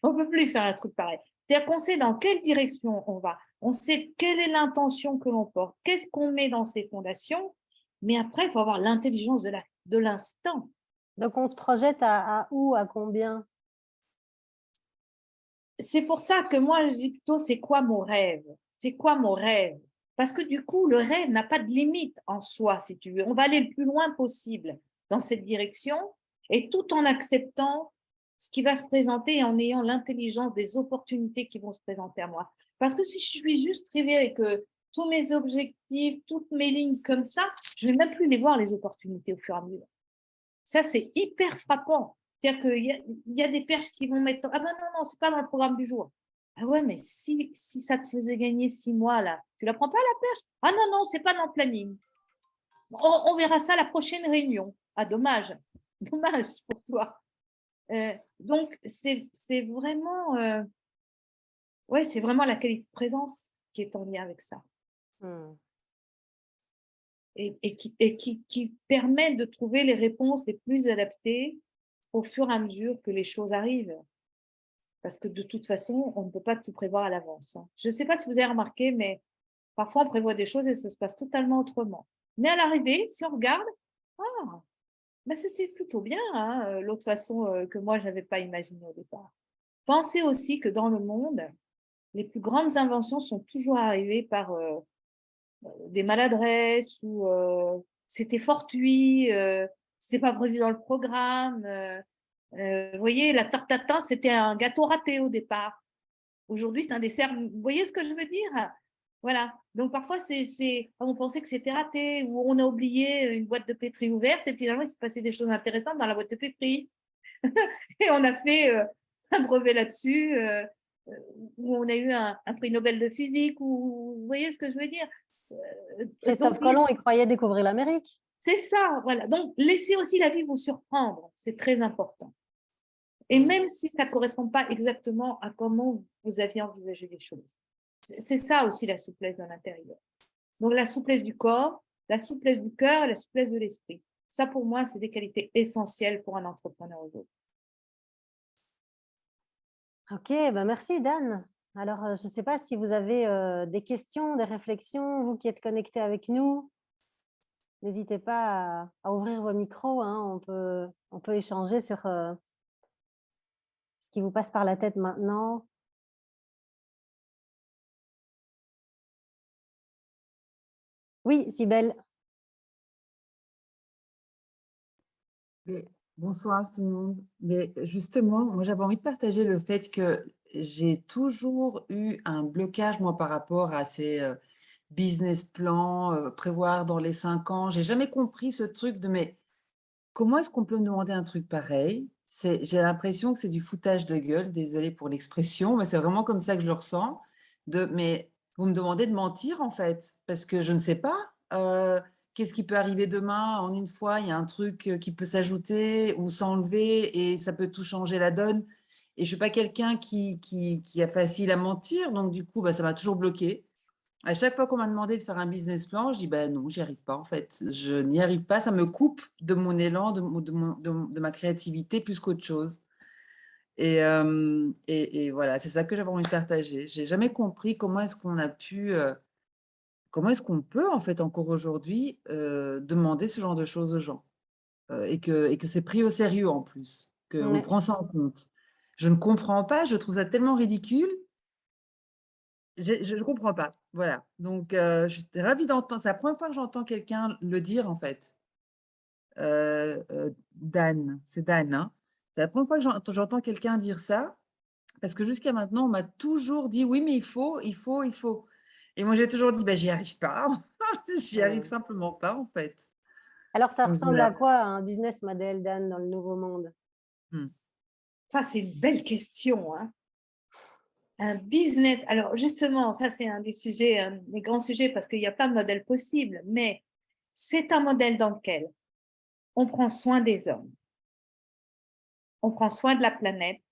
On ne peut plus faire un truc pareil. C'est-à-dire qu'on sait dans quelle direction on va. On sait quelle est l'intention que l'on porte. Qu'est-ce qu'on met dans ces fondations. Mais après, il faut avoir l'intelligence de l'instant. Donc, on se projette à où, à combien? C'est pour ça que moi, je dis plutôt, c'est quoi mon rêve? C'est quoi mon rêve? Parce que du coup, le rêve n'a pas de limite en soi, si tu veux. On va aller le plus loin possible dans cette direction et tout en acceptant ce qui va se présenter et en ayant l'intelligence des opportunités qui vont se présenter à moi. Parce que si je suis juste rêvée avec tous mes objectifs, toutes mes lignes comme ça, je ne vais même plus les voir, les opportunités au fur et à mesure. Ça, c'est hyper frappant. C'est-à-dire qu'il y a des perches qui vont mettre. Ah ben non, c'est pas dans le programme du jour. Ah ouais, mais si ça te faisait gagner 6 mois, là, tu la prends pas la perche? Ah non, c'est pas dans le planning. On verra ça à la prochaine réunion. Ah, dommage. Dommage pour toi. Donc, c'est vraiment, c'est vraiment la qualité de présence qui est en lien avec ça. Et qui permet de trouver les réponses les plus adaptées au fur et à mesure que les choses arrivent. Parce que de toute façon, on ne peut pas tout prévoir à l'avance. Hein. Je ne sais pas si vous avez remarqué, mais parfois on prévoit des choses et ça se passe totalement autrement. Mais à l'arrivée, si on regarde, c'était plutôt bien, hein, l'autre façon que moi, je n'avais pas imaginé au départ. Pensez aussi que dans le monde, les plus grandes inventions sont toujours arrivées par des maladresses ou c'était fortuit, c'était pas prévu dans le programme. Vous voyez, la tarte tatin, c'était un gâteau raté au départ. Aujourd'hui, c'est un dessert. Vous voyez ce que je veux dire? Voilà. Donc parfois, on pensait que c'était raté ou on a oublié une boîte de pétri ouverte et finalement, il s'est passé des choses intéressantes dans la boîte de pétri. Et on a fait un brevet là-dessus où on a eu un prix Nobel de physique. Ou, vous voyez ce que je veux dire? Christophe Colomb, il croyait découvrir l'Amérique. C'est ça, voilà. Donc, laissez aussi la vie vous surprendre. C'est très important. Et même si ça ne correspond pas exactement à comment vous aviez envisagé les choses. C'est ça aussi la souplesse de l'intérieur. Donc, la souplesse du corps, la souplesse du cœur et la souplesse de l'esprit. Ça, pour moi, c'est des qualités essentielles pour un entrepreneur aujourd'hui. Ok, merci Dan. Alors, je ne sais pas si vous avez des questions, des réflexions, vous qui êtes connectés avec nous. N'hésitez pas à ouvrir vos micros. Hein, on peut échanger sur ce qui vous passe par la tête maintenant. Oui, Sibelle. Mais bonsoir tout le monde. Mais justement, moi j'avais envie de partager le fait que j'ai toujours eu un blocage, moi, par rapport à ces business plans, prévoir dans les 5 ans. J'ai jamais compris ce truc de mais comment est-ce qu'on peut me demander un truc pareil? J'ai l'impression que c'est du foutage de gueule, désolée pour l'expression, mais c'est vraiment comme ça que je le ressens. Mais vous me demandez de mentir en fait, parce que je ne sais pas. Qu'est-ce qui peut arriver demain en une fois? Il y a un truc qui peut s'ajouter ou s'enlever et ça peut tout changer la donne. Et je suis pas quelqu'un qui a facile à mentir, donc du coup, bah, ça m'a toujours bloqué. À chaque fois qu'on m'a demandé de faire un business plan, je dis: «Bah, non, j'y arrive pas en fait. Je n'y arrive pas, ça me coupe de mon élan, de ma créativité plus qu'autre chose» et voilà, c'est ça que j'avais envie de partager. J'ai jamais compris comment est-ce qu'on a pu, comment est-ce qu'on peut en fait encore aujourd'hui, demander ce genre de choses aux gens? Et que c'est pris au sérieux en plus, qu'on Ouais. prend ça en compte. Je ne comprends pas, je trouve ça tellement ridicule. Je ne comprends pas, voilà. Donc j'étais ravie d'entendre c'est la première fois que j'entends quelqu'un le dire, en fait. Dan, c'est Dan, hein? C'est la première fois que j'entends quelqu'un dire ça, parce que jusqu'à maintenant, on m'a toujours dit: «Oui, mais il faut» et moi, j'ai toujours dit: «Bah, j'y arrive pas, j'y arrive Mmh. simplement pas, en fait». Alors, ça Donc ressemble à voilà. quoi un business model, Dan, dans le nouveau monde? Mmh. Ça, c'est une belle question, hein. Un business, alors justement, ça c'est un des sujets, des grands sujets parce qu'il y a plein de modèles possibles, mais c'est un modèle dans lequel on prend soin des hommes, on prend soin de la planète,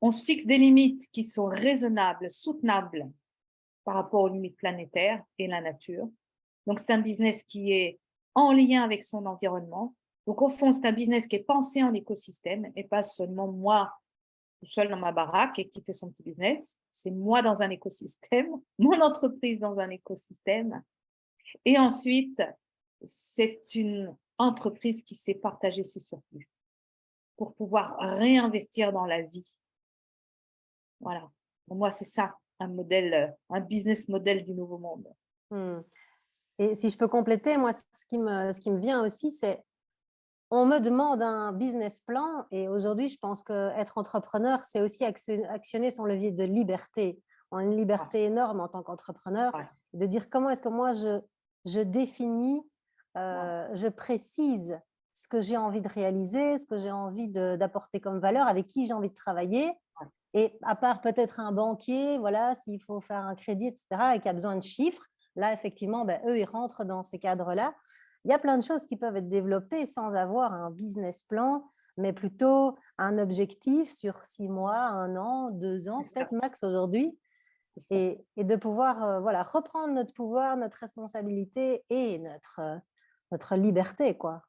on se fixe des limites qui sont raisonnables, soutenables par rapport aux limites planétaires et la nature. Donc c'est un business qui est en lien avec son environnement. Donc au fond, c'est un business qui est pensé en écosystème et pas seulement moi tout seul dans ma baraque et qui fait son petit business. C'est moi dans un écosystème, mon entreprise dans un écosystème. Et ensuite, c'est une entreprise qui sait partager ses surplus pour pouvoir réinvestir dans la vie. Voilà. Pour moi, c'est ça, un modèle, un business model du nouveau monde. Mmh. Et si je peux compléter, moi, ce qui me vient aussi, c'est on me demande un business plan et aujourd'hui, je pense qu'être entrepreneur, c'est aussi actionner son levier de liberté. On a une Ouais, liberté énorme en tant qu'entrepreneur ouais, de dire comment est-ce que moi je définis, ouais. je précise ce que j'ai envie de réaliser, ce que j'ai envie d'apporter comme valeur, avec qui j'ai envie de travailler. Ouais. Et à part peut-être un banquier, voilà, s'il faut faire un crédit, etc., et qui a besoin de chiffres, là, effectivement, ben, eux, ils rentrent dans ces cadres-là. Il y a plein de choses qui peuvent être développées sans avoir un business plan, mais plutôt un objectif sur 6 mois, 1 an, 2 ans, C'est ça, peut-être max aujourd'hui, c'est ça. et de pouvoir voilà, reprendre notre pouvoir, notre responsabilité et notre liberté, quoi.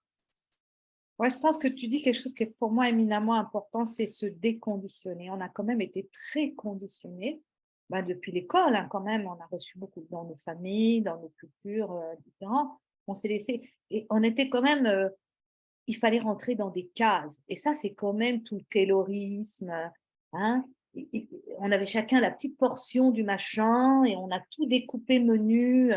Ouais, je pense que tu dis quelque chose qui est pour moi éminemment important, c'est se déconditionner. On a quand même été très conditionnés, bah, depuis l'école, hein, quand même. On a reçu beaucoup dans nos familles, dans nos cultures différentes. On s'est laissé et on était quand même. Il fallait rentrer dans des cases. Et ça, c'est quand même tout le taylorisme. Hein. On avait chacun la petite portion du machin et on a tout découpé menu.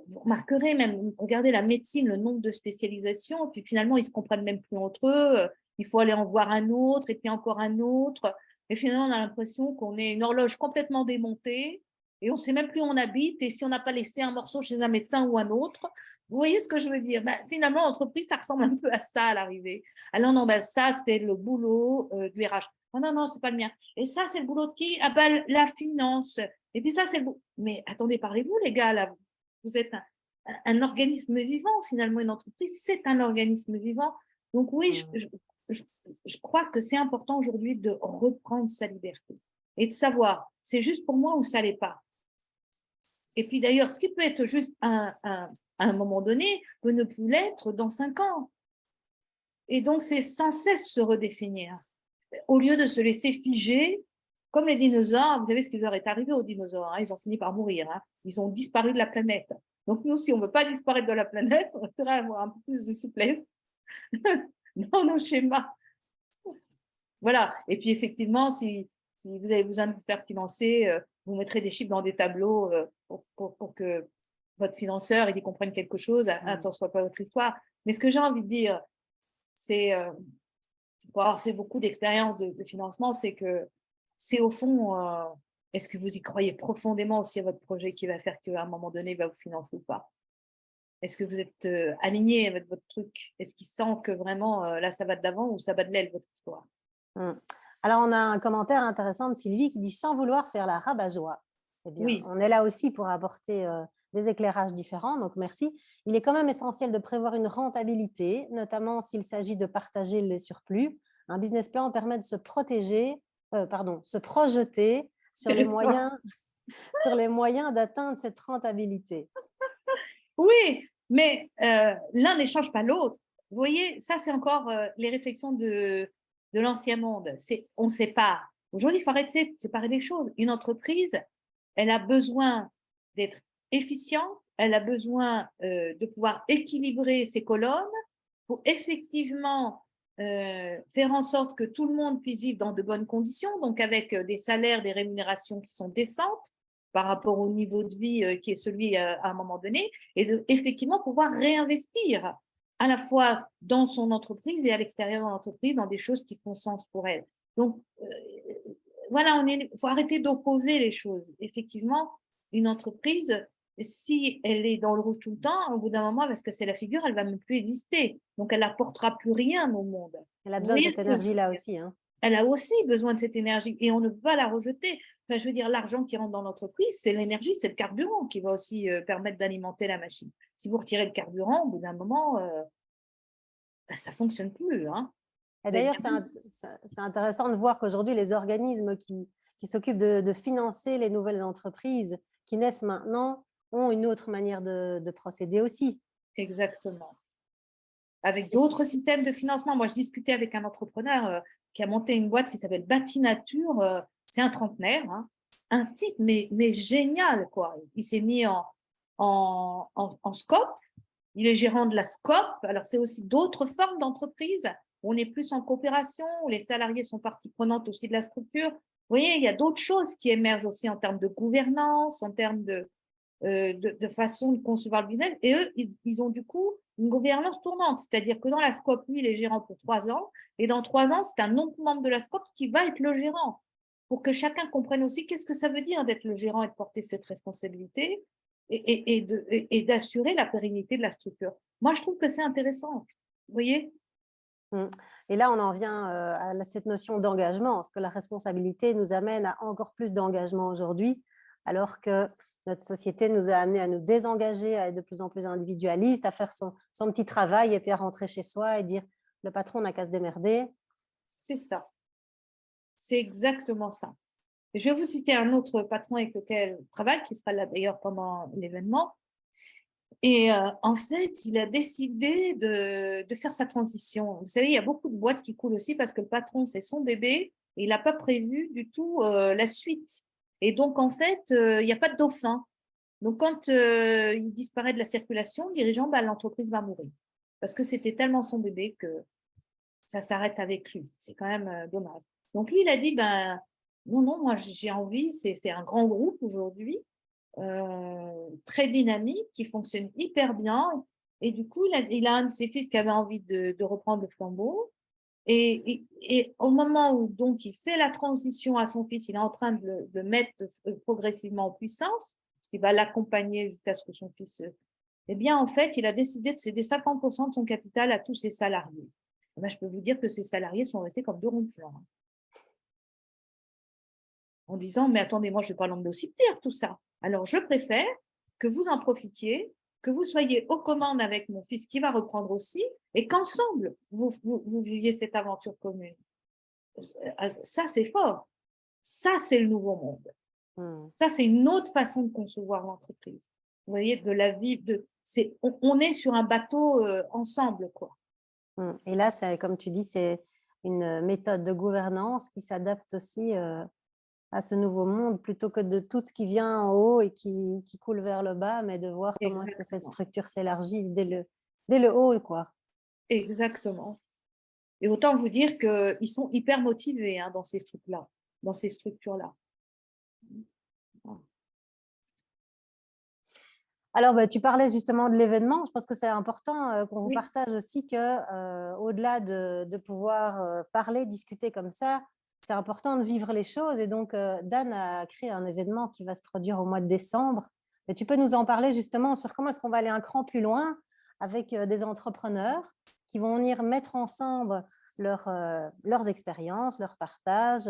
Vous remarquerez même, regardez la médecine, le nombre de spécialisations, puis finalement, ils ne se comprennent même plus entre eux. Il faut aller en voir un autre, et puis encore un autre. Et finalement, on a l'impression qu'on est une horloge complètement démontée, et on ne sait même plus où on habite, et si on n'a pas laissé un morceau chez un médecin ou un autre. Vous voyez ce que je veux dire? Ben, finalement, l'entreprise, ça ressemble un peu à ça à l'arrivée. Alors non, ben, ça, c'était le boulot du RH. Oh, non, non, c'est pas le mien. Et ça, c'est le boulot de qui? Ah ben, la finance. Et puis ça, c'est le boulot. Mais attendez, parlez-vous, les gars, là, vous êtes un organisme vivant, finalement, une entreprise, c'est un organisme vivant. Donc oui, Mm. je, je crois que c'est important aujourd'hui de reprendre sa liberté et de savoir, c'est juste pour moi ou ça l'est pas. Et puis d'ailleurs, ce qui peut être juste à un moment donné peut ne plus l'être dans 5 ans. Et donc, c'est sans cesse se redéfinir. Au lieu de se laisser figer, comme les dinosaures, vous savez ce qui leur est arrivé aux dinosaures, hein, ils ont fini par mourir, hein, ils ont disparu de la planète. Donc nous, si on ne veut pas disparaître de la planète, on devrait avoir un peu plus de souplesse dans nos schémas. Voilà. Et puis effectivement, si vous avez besoin de vous faire financer, vous mettrez des chiffres dans des tableaux pour que votre financeur, ils comprennent quelque chose, attends, soit pas votre histoire. Mais ce que j'ai envie de dire, c'est, pour avoir fait beaucoup d'expériences de financement, c'est que c'est au fond, est-ce que vous y croyez profondément aussi à votre projet qui va faire qu'à un moment donné, il va vous financer ou pas? Est-ce que vous êtes aligné avec votre truc? Est-ce qu'il sent que vraiment, là, ça va de l'avant ou ça bat de l'aile, votre histoire? Alors, on a un commentaire intéressant de Sylvie qui dit « Sans vouloir faire la rabat-joie ». Eh bien, Oui. on est là aussi pour apporter des éclairages différents, donc merci. Il est quand même essentiel de prévoir une rentabilité, notamment s'il s'agit de partager le surplus. Un business plan permet de se se projeter sur les moyens, sur les moyens d'atteindre cette rentabilité. Oui, mais l'un n'échange pas l'autre. Vous voyez, ça, c'est encore les réflexions de l'ancien monde. On sépare. Aujourd'hui, il faut arrêter de séparer les choses. Une entreprise, elle a besoin d'être efficiente, elle a besoin de pouvoir équilibrer ses colonnes pour effectivement faire en sorte que tout le monde puisse vivre dans de bonnes conditions, donc avec des salaires, des rémunérations qui sont décentes par rapport au niveau de vie qui est celui à un moment donné, et de effectivement pouvoir réinvestir à la fois dans son entreprise et à l'extérieur de l'entreprise dans des choses qui font sens pour elle. Donc, voilà, il faut arrêter d'opposer les choses. Effectivement, une entreprise, si elle est dans le rouge tout le temps, au bout d'un moment, parce que c'est la figure, elle ne va même plus exister. Donc, elle n'apportera plus rien au monde. Elle a Vous besoin de voyez cette ce que je veux énergie-là dire? aussi. Elle a aussi besoin de cette énergie et on ne peut pas la rejeter. Enfin, je veux dire, l'argent qui rentre dans l'entreprise, c'est l'énergie, c'est le carburant qui va aussi permettre d'alimenter la machine. Si vous retirez le carburant, au bout d'un moment, ça ne fonctionne plus. Hein. Et Vous avez d'ailleurs, bien vu. c'est intéressant de voir qu'aujourd'hui, les organismes qui s'occupent de financer les nouvelles entreprises qui naissent maintenant ont une autre manière de procéder aussi. Exactement. Avec d'autres systèmes de financement. Moi, je discutais avec un entrepreneur qui a monté une boîte qui s'appelle Batinature. C'est un trentenaire, hein. Un type, mais génial, quoi. Il s'est mis en scope. Il est gérant de la SCOP. Alors, c'est aussi d'autres formes d'entreprises. On est plus en coopération, où les salariés sont partie prenante aussi de la structure. Vous voyez, il y a d'autres choses qui émergent aussi en termes de gouvernance, en termes de façon de concevoir le business. Et eux, ils ont du coup une gouvernance tournante. C'est-à-dire que dans la SCOP, lui, il est gérant pour 3 ans. Et dans 3 ans, c'est un autre membre de la SCOP qui va être le gérant. Pour que chacun comprenne aussi qu'est-ce que ça veut dire d'être le gérant et de porter cette responsabilité et d'assurer la pérennité de la structure. Moi, je trouve que c'est intéressant. Vous voyez? Et là, on en vient à cette notion d'engagement, parce que la responsabilité nous amène à encore plus d'engagement aujourd'hui, alors que notre société nous a amené à nous désengager, à être de plus en plus individualiste, à faire son petit travail et puis à rentrer chez soi et dire le patron n'a qu'à se démerder. C'est ça. C'est exactement ça. Et je vais vous citer un autre patron avec lequel je travaille, qui sera là d'ailleurs pendant l'événement. Et en fait, il a décidé de faire sa transition. Vous savez, il y a beaucoup de boîtes qui coulent aussi parce que le patron, c'est son bébé et il n'a pas prévu du tout la suite. Et donc, en fait, il n'y a pas de dauphin. Donc, quand il disparaît de la circulation, le dirigeant, l'entreprise va mourir. Parce que c'était tellement son bébé que ça s'arrête avec lui. C'est quand même dommage. Donc, lui, il a dit, non, moi, j'ai envie, c'est un grand groupe aujourd'hui, très dynamique, qui fonctionne hyper bien. Et du coup, il a un de ses fils qui avait envie de reprendre le flambeau. Et au moment où donc il fait la transition à son fils, il est en train de le mettre progressivement en puissance, ce qui va l'accompagner jusqu'à ce que son fils… Eh bien, en fait, il a décidé de céder 50% de son capital à tous ses salariés. Je peux vous dire que ces salariés sont restés comme deux ronds de flanc. En disant, mais attendez, moi, je ne vais pas l'emmener au cimetière, tout ça. Alors, je préfère que vous en profitiez, que vous soyez aux commandes avec mon fils qui va reprendre aussi, et qu'ensemble, vous viviez cette aventure commune. Ça, c'est fort. Ça, c'est le nouveau monde. Ça, c'est une autre façon de concevoir l'entreprise. Vous voyez, de la vie, on est sur un bateau ensemble, quoi. Et là, comme tu dis, c'est une méthode de gouvernance qui s'adapte aussi à ce nouveau monde, plutôt que de tout ce qui vient en haut et qui coule vers le bas, mais de voir comment est-ce que cette structure s'élargit dès le haut, quoi. Exactement. Et autant vous dire qu'ils sont hyper motivés dans ces trucs-là, dans ces structures-là. Alors, tu parlais justement de l'événement. Je pense que c'est important qu'on vous Oui, partage aussi que, au-delà de pouvoir parler, discuter comme ça, c'est important de vivre les choses. Et donc, Dan a créé un événement qui va se produire au mois de décembre. Et tu peux nous en parler justement sur comment est-ce qu'on va aller un cran plus loin avec des entrepreneurs qui vont venir mettre ensemble leurs expériences, leurs partages,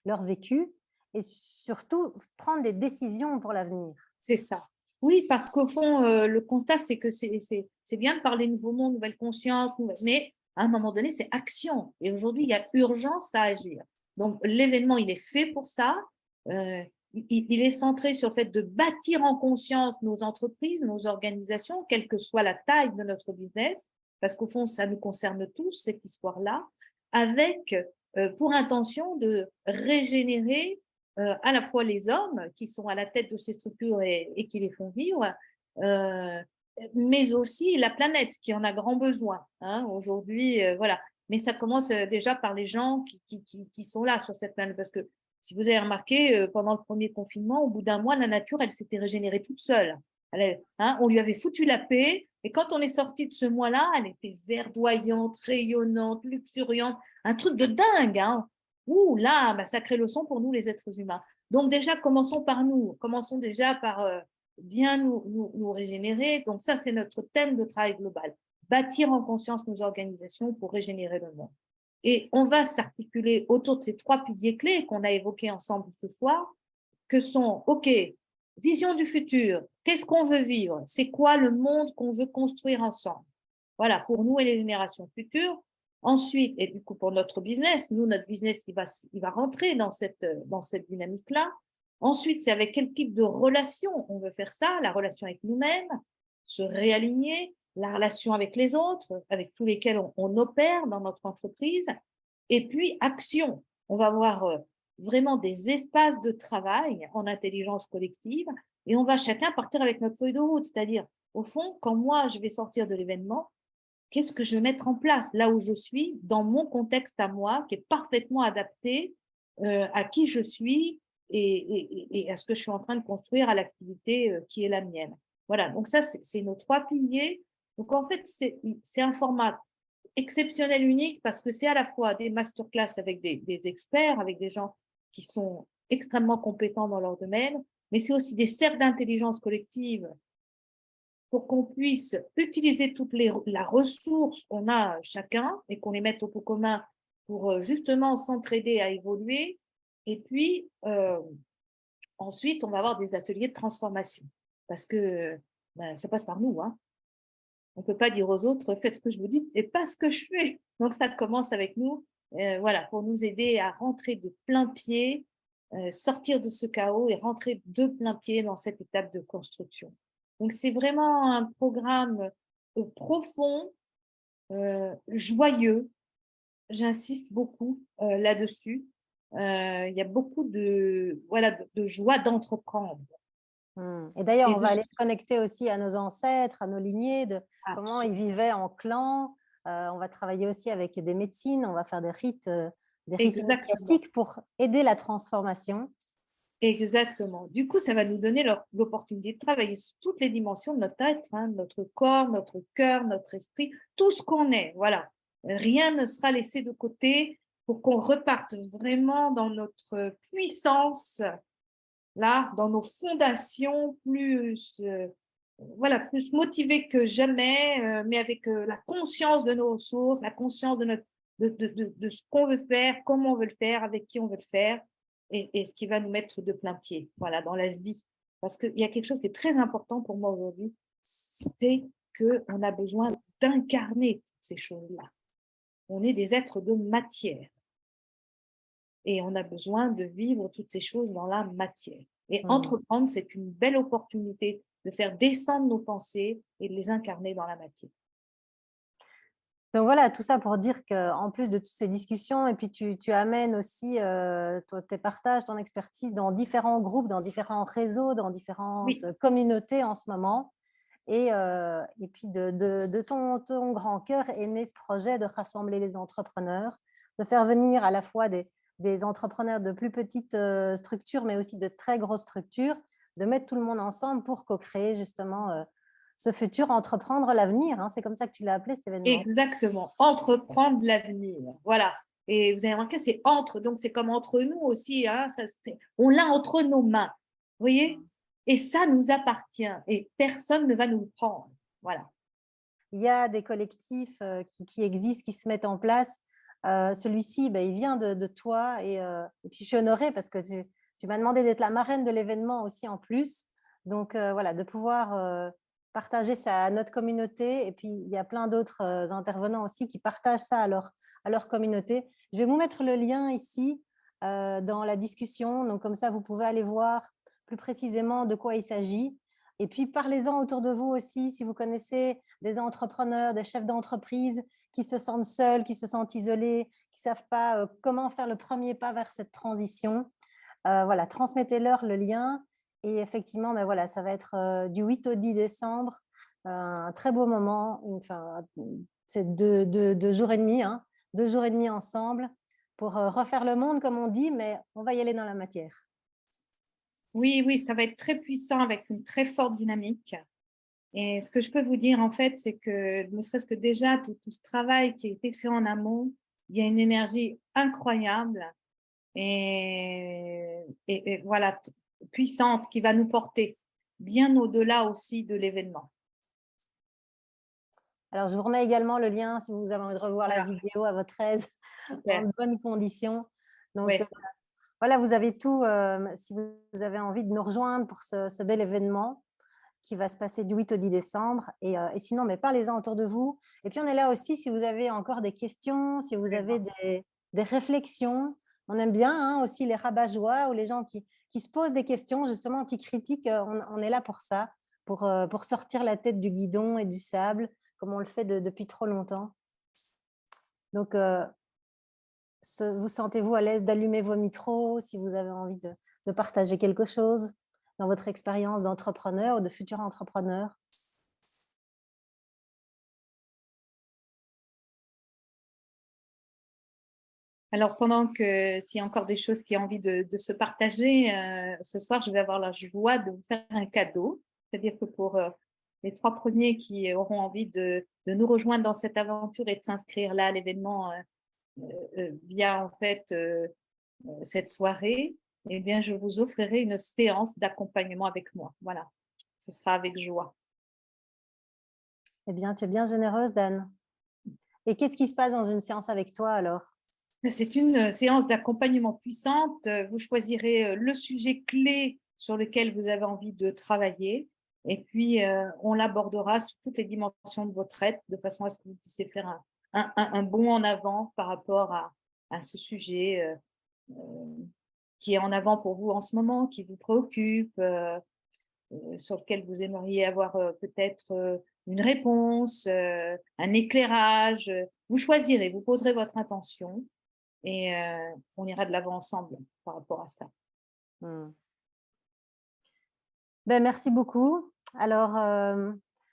leur vécu et surtout prendre des décisions pour l'avenir. c'est ça. Oui, parce qu'au fond, le constat, c'est que c'est bien de parler nouveau monde, nouvelle conscience, mais à un moment donné, c'est action. Et aujourd'hui, il y a urgence à agir. Donc, l'événement, il est fait pour ça. Il est centré sur le fait de bâtir en conscience nos entreprises, nos organisations, quelle que soit la taille de notre business, parce qu'au fond, ça nous concerne tous, cette histoire-là, avec pour intention de régénérer à la fois les hommes qui sont à la tête de ces structures et qui les font vivre, euh, mais aussi la planète qui en a grand besoin. Hein, aujourd'hui, voilà. Mais ça commence déjà par les gens qui sont là sur cette planète. Parce que si vous avez remarqué, pendant le premier confinement, au bout d'un mois, la nature, elle s'était régénérée toute seule. On lui avait foutu la paix. Et quand on est sorti de ce mois-là, elle était verdoyante, rayonnante, luxuriante. Un truc de dingue. Hein. Ouh là, bah, sacrée leçon pour nous les êtres humains. Donc déjà, commençons par nous, commençons déjà par bien nous régénérer. Donc ça, c'est notre thème de travail global. Bâtir en conscience nos organisations pour régénérer le monde. Et on va s'articuler autour de ces 3 piliers clés qu'on a évoqués ensemble ce soir, que sont, OK, vision du futur, qu'est-ce qu'on veut vivre? C'est quoi le monde qu'on veut construire ensemble? Voilà, pour nous et les générations futures. Ensuite, et du coup pour notre business, nous, notre business, il va rentrer dans cette dynamique-là. Ensuite, c'est avec quel type de relation on veut faire ça, la relation avec nous-mêmes, se réaligner, la relation avec les autres, avec tous lesquels on opère dans notre entreprise. Et puis, action. On va avoir vraiment des espaces de travail en intelligence collective et on va chacun partir avec notre feuille de route. C'est-à-dire, au fond, quand moi, je vais sortir de l'événement, qu'est-ce que je vais mettre en place là où je suis, dans mon contexte à moi, qui est parfaitement adapté à qui je suis et à ce que je suis en train de construire, à l'activité qui est la mienne. Voilà, donc ça, c'est nos 3 piliers. Donc en fait, c'est un format exceptionnel, unique, parce que c'est à la fois des masterclass avec des experts, avec des gens qui sont extrêmement compétents dans leur domaine, mais c'est aussi des cercles d'intelligence collective pour qu'on puisse utiliser toute la ressource qu'on a chacun et qu'on les mette au pot commun pour justement s'entraider à évoluer. Et puis, ensuite, on va avoir des ateliers de transformation parce que ben, ça passe par nous. Hein. On ne peut pas dire aux autres, faites ce que je vous dis et pas ce que je fais. Donc, ça commence avec nous, voilà, pour nous aider à rentrer de plein pied, sortir de ce chaos et rentrer de plein pied dans cette étape de construction. Donc, c'est vraiment un programme profond, joyeux. J'insiste beaucoup là-dessus. Il y a beaucoup voilà, de joie d'entreprendre. Et d'ailleurs, Et on de va aller se connecter aussi à nos ancêtres, à nos lignées, de comment ils absolument. vivaient en clan. On va travailler aussi avec des médecines, on va faire des rites Exactement. initiatiques pour aider la transformation. Exactement. Du coup, ça va nous donner l'opportunité de travailler sur toutes les dimensions de notre être, hein, notre corps, notre cœur, notre esprit, tout ce qu'on est. Voilà. Rien ne sera laissé de côté pour qu'on reparte vraiment dans notre puissance, là, dans nos fondations, plus, voilà, plus motivés que jamais, mais avec la conscience de nos ressources, la conscience de ce qu'on veut faire, comment on veut le faire, avec qui on veut le faire, et ce qui va nous mettre de plein pied, voilà, dans la vie. Parce qu'il y a quelque chose qui est très important pour moi aujourd'hui, c'est qu'on a besoin d'incarner ces choses-là. On est des êtres de matière et on a besoin de vivre toutes ces choses dans la matière. Et entreprendre, c'est une belle opportunité de faire descendre nos pensées et de les incarner dans la matière. Donc voilà, tout ça pour dire qu'en plus de toutes ces discussions, et puis tu amènes aussi tes partages, ton expertise dans différents groupes, dans différents réseaux, dans différentes Oui, communautés en ce moment. Et puis de ton grand cœur est né ce projet de rassembler les entrepreneurs, de faire venir à la fois des entrepreneurs de plus petites structures, mais aussi de très grosses structures, de mettre tout le monde ensemble pour co-créer justement ce futur, entreprendre l'avenir. Hein. C'est comme ça que tu l'as appelé cet événement. Exactement, entreprendre l'avenir. Voilà. Et vous avez remarqué, c'est entre, donc c'est comme entre nous aussi. Hein, on l'a entre nos mains. Vous voyez? Et ça nous appartient et personne ne va nous le prendre. Voilà. Il y a des collectifs qui existent, qui se mettent en place. Celui-ci, il vient de toi et puis je suis honorée parce que tu m'as demandé d'être la marraine de l'événement aussi en plus. Donc voilà, de pouvoir partager ça à notre communauté. Et puis il y a plein d'autres intervenants aussi qui partagent ça à leur communauté. Je vais vous mettre le lien ici dans la discussion. Donc comme ça, vous pouvez aller voir plus précisément de quoi il s'agit. Et puis, parlez-en autour de vous aussi, si vous connaissez des entrepreneurs, des chefs d'entreprise qui se sentent seuls, qui se sentent isolés, qui ne savent pas comment faire le premier pas vers cette transition. Voilà, transmettez-leur le lien. Et effectivement, voilà, ça va être du 8 au 10 décembre, un très beau moment. Enfin, c'est deux jours et demi, hein, 2 jours et demi ensemble pour refaire le monde, comme on dit, mais on va y aller dans la matière. Oui, oui, ça va être très puissant avec une très forte dynamique. Et ce que je peux vous dire, en fait, c'est que ne serait-ce que déjà, tout ce travail qui a été fait en amont, il y a une énergie incroyable et voilà, puissante qui va nous porter bien au-delà aussi de l'événement. Alors, je vous remets également le lien si vous avez envie de revoir la Voilà. vidéo à votre aise, Super. en bonnes conditions. Donc, Ouais. voilà, vous avez tout. Si vous avez envie de nous rejoindre pour ce bel événement qui va se passer du 8 au 10 décembre. Et sinon, mais parlez-en autour de vous. Et puis, on est là aussi si vous avez encore des questions, si vous avez des réflexions. On aime bien hein, aussi les rabat-joie ou les gens qui se posent des questions, justement, qui critiquent. On est là pour ça, pour sortir la tête du guidon et du sable, comme on le fait depuis trop longtemps. Donc, vous sentez-vous à l'aise d'allumer vos micros si vous avez envie de partager quelque chose dans votre expérience d'entrepreneur ou de futur entrepreneur? Alors, pendant que s'il y a encore des choses qui ont envie de se partager, ce soir, je vais avoir la joie de vous faire un cadeau. C'est-à-dire que pour les 3 premiers qui auront envie de nous rejoindre dans cette aventure et de s'inscrire là à l'événement via en fait cette soirée, eh bien, je vous offrirai une séance d'accompagnement avec moi. Voilà, ce sera avec joie. Eh bien, tu es bien généreuse, Dan. Et qu'est-ce qui se passe dans une séance avec toi alors? C'est une séance d'accompagnement puissante. Vous choisirez le sujet clé sur lequel vous avez envie de travailler et puis on l'abordera sur toutes les dimensions de votre être de façon à ce que vous puissiez faire un bond en avant par rapport à ce sujet qui est en avant pour vous en ce moment, qui vous préoccupe, sur lequel vous aimeriez avoir peut-être une réponse, un éclairage. Vous choisirez, vous poserez votre intention et on ira de l'avant ensemble par rapport à ça. Merci beaucoup. Alors,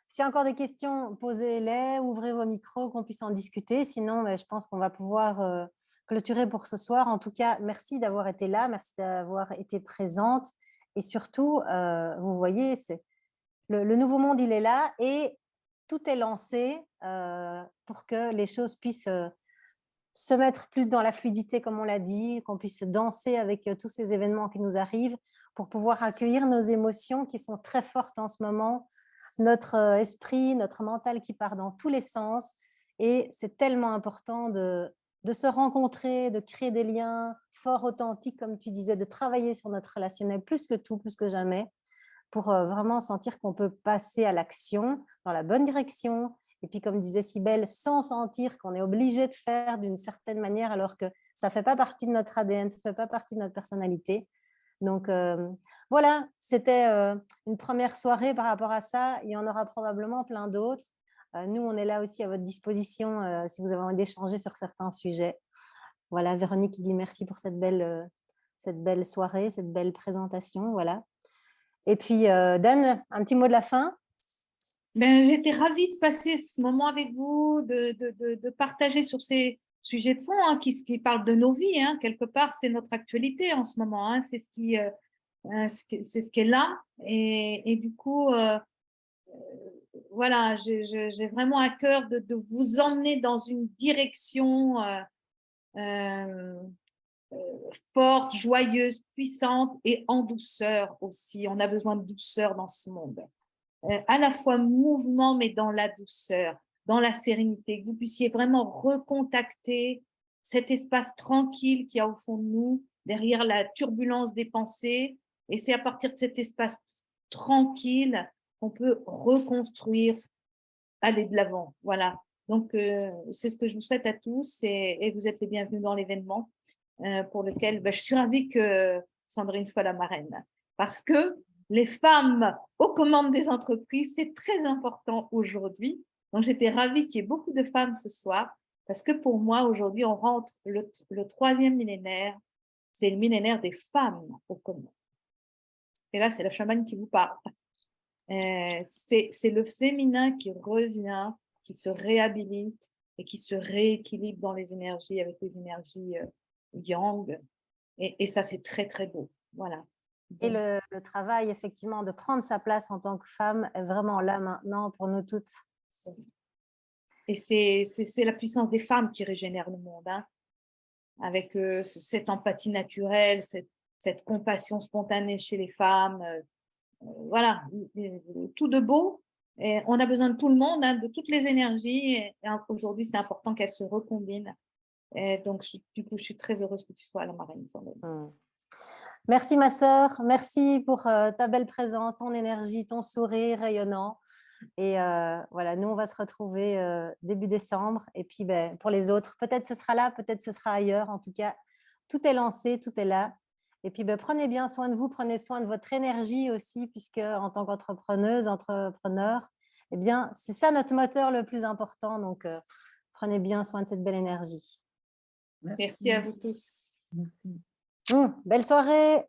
s'il y a encore des questions, posez-les, ouvrez vos micros, qu'on puisse en discuter. Sinon, je pense qu'on va pouvoir clôturer pour ce soir. En tout cas, merci d'avoir été là, merci d'avoir été présente. Et surtout, vous voyez, le nouveau monde, il est là et tout est lancé pour que les choses puissent se mettre plus dans la fluidité, comme on l'a dit, qu'on puisse danser avec tous ces événements qui nous arrivent pour pouvoir accueillir nos émotions qui sont très fortes en ce moment, notre esprit, notre mental qui part dans tous les sens. Et c'est tellement important de se rencontrer, de créer des liens forts, authentiques, comme tu disais, de travailler sur notre relationnel plus que tout, plus que jamais, pour vraiment sentir qu'on peut passer à l'action dans la bonne direction. Et puis, comme disait Cybèle, sans sentir qu'on est obligé de faire d'une certaine manière alors que ça ne fait pas partie de notre ADN, ça ne fait pas partie de notre personnalité. Donc, voilà, c'était une première soirée par rapport à ça. Il y en aura probablement plein d'autres. Nous, on est là aussi à votre disposition si vous avez envie d'échanger sur certains sujets. Voilà, Véronique qui dit merci pour cette belle soirée, cette belle présentation. Voilà. Et puis, Dan, un petit mot de la fin? J'étais ravie de passer ce moment avec vous, de partager sur ces sujets de fond qui parlent de nos vies. Hein. Quelque part, c'est notre actualité en ce moment. Hein. C'est ce qui c'est ce qui est là. Et du coup, voilà, j'ai vraiment à cœur de vous emmener dans une direction forte, joyeuse, puissante et en douceur aussi. On a besoin de douceur dans ce monde. À la fois mouvement, mais dans la douceur, dans la sérénité, que vous puissiez vraiment recontacter cet espace tranquille qu'il y a au fond de nous, derrière la turbulence des pensées. Et c'est à partir de cet espace tranquille qu'on peut reconstruire, aller de l'avant. Voilà. Donc, c'est ce que je vous souhaite à tous et vous êtes les bienvenus dans l'événement pour lequel je suis ravie que Sandrine soit la marraine. Parce que les femmes aux commandes des entreprises, c'est très important aujourd'hui. Donc, j'étais ravie qu'il y ait beaucoup de femmes ce soir parce que pour moi, aujourd'hui, on rentre le troisième millénaire. C'est le millénaire des femmes aux commandes. Et là, c'est la chamane qui vous parle. C'est le féminin qui revient, qui se réhabilite et qui se rééquilibre dans les énergies avec les énergies yang. Et ça, c'est très, très beau. Voilà. Et le travail, effectivement, de prendre sa place en tant que femme est vraiment là maintenant pour nous toutes. Et c'est la puissance des femmes qui régénère le monde, hein, avec cette empathie naturelle, cette compassion spontanée chez les femmes. Voilà, tout de beau. Et on a besoin de tout le monde, hein, de toutes les énergies. Et aujourd'hui, c'est important qu'elles se recombinent. Et donc, du coup, je suis très heureuse que tu sois à la marraine. Merci ma sœur, merci pour ta belle présence, ton énergie, ton sourire rayonnant. Et voilà, nous, on va se retrouver début décembre. Et puis, pour les autres, peut-être ce sera là, peut-être ce sera ailleurs. En tout cas, tout est lancé, tout est là. Et puis, prenez bien soin de vous, prenez soin de votre énergie aussi, puisque en tant qu'entrepreneuse, entrepreneur, eh bien, c'est ça notre moteur le plus important. Donc, prenez bien soin de cette belle énergie. Merci à vous tous. Merci. Belle soirée.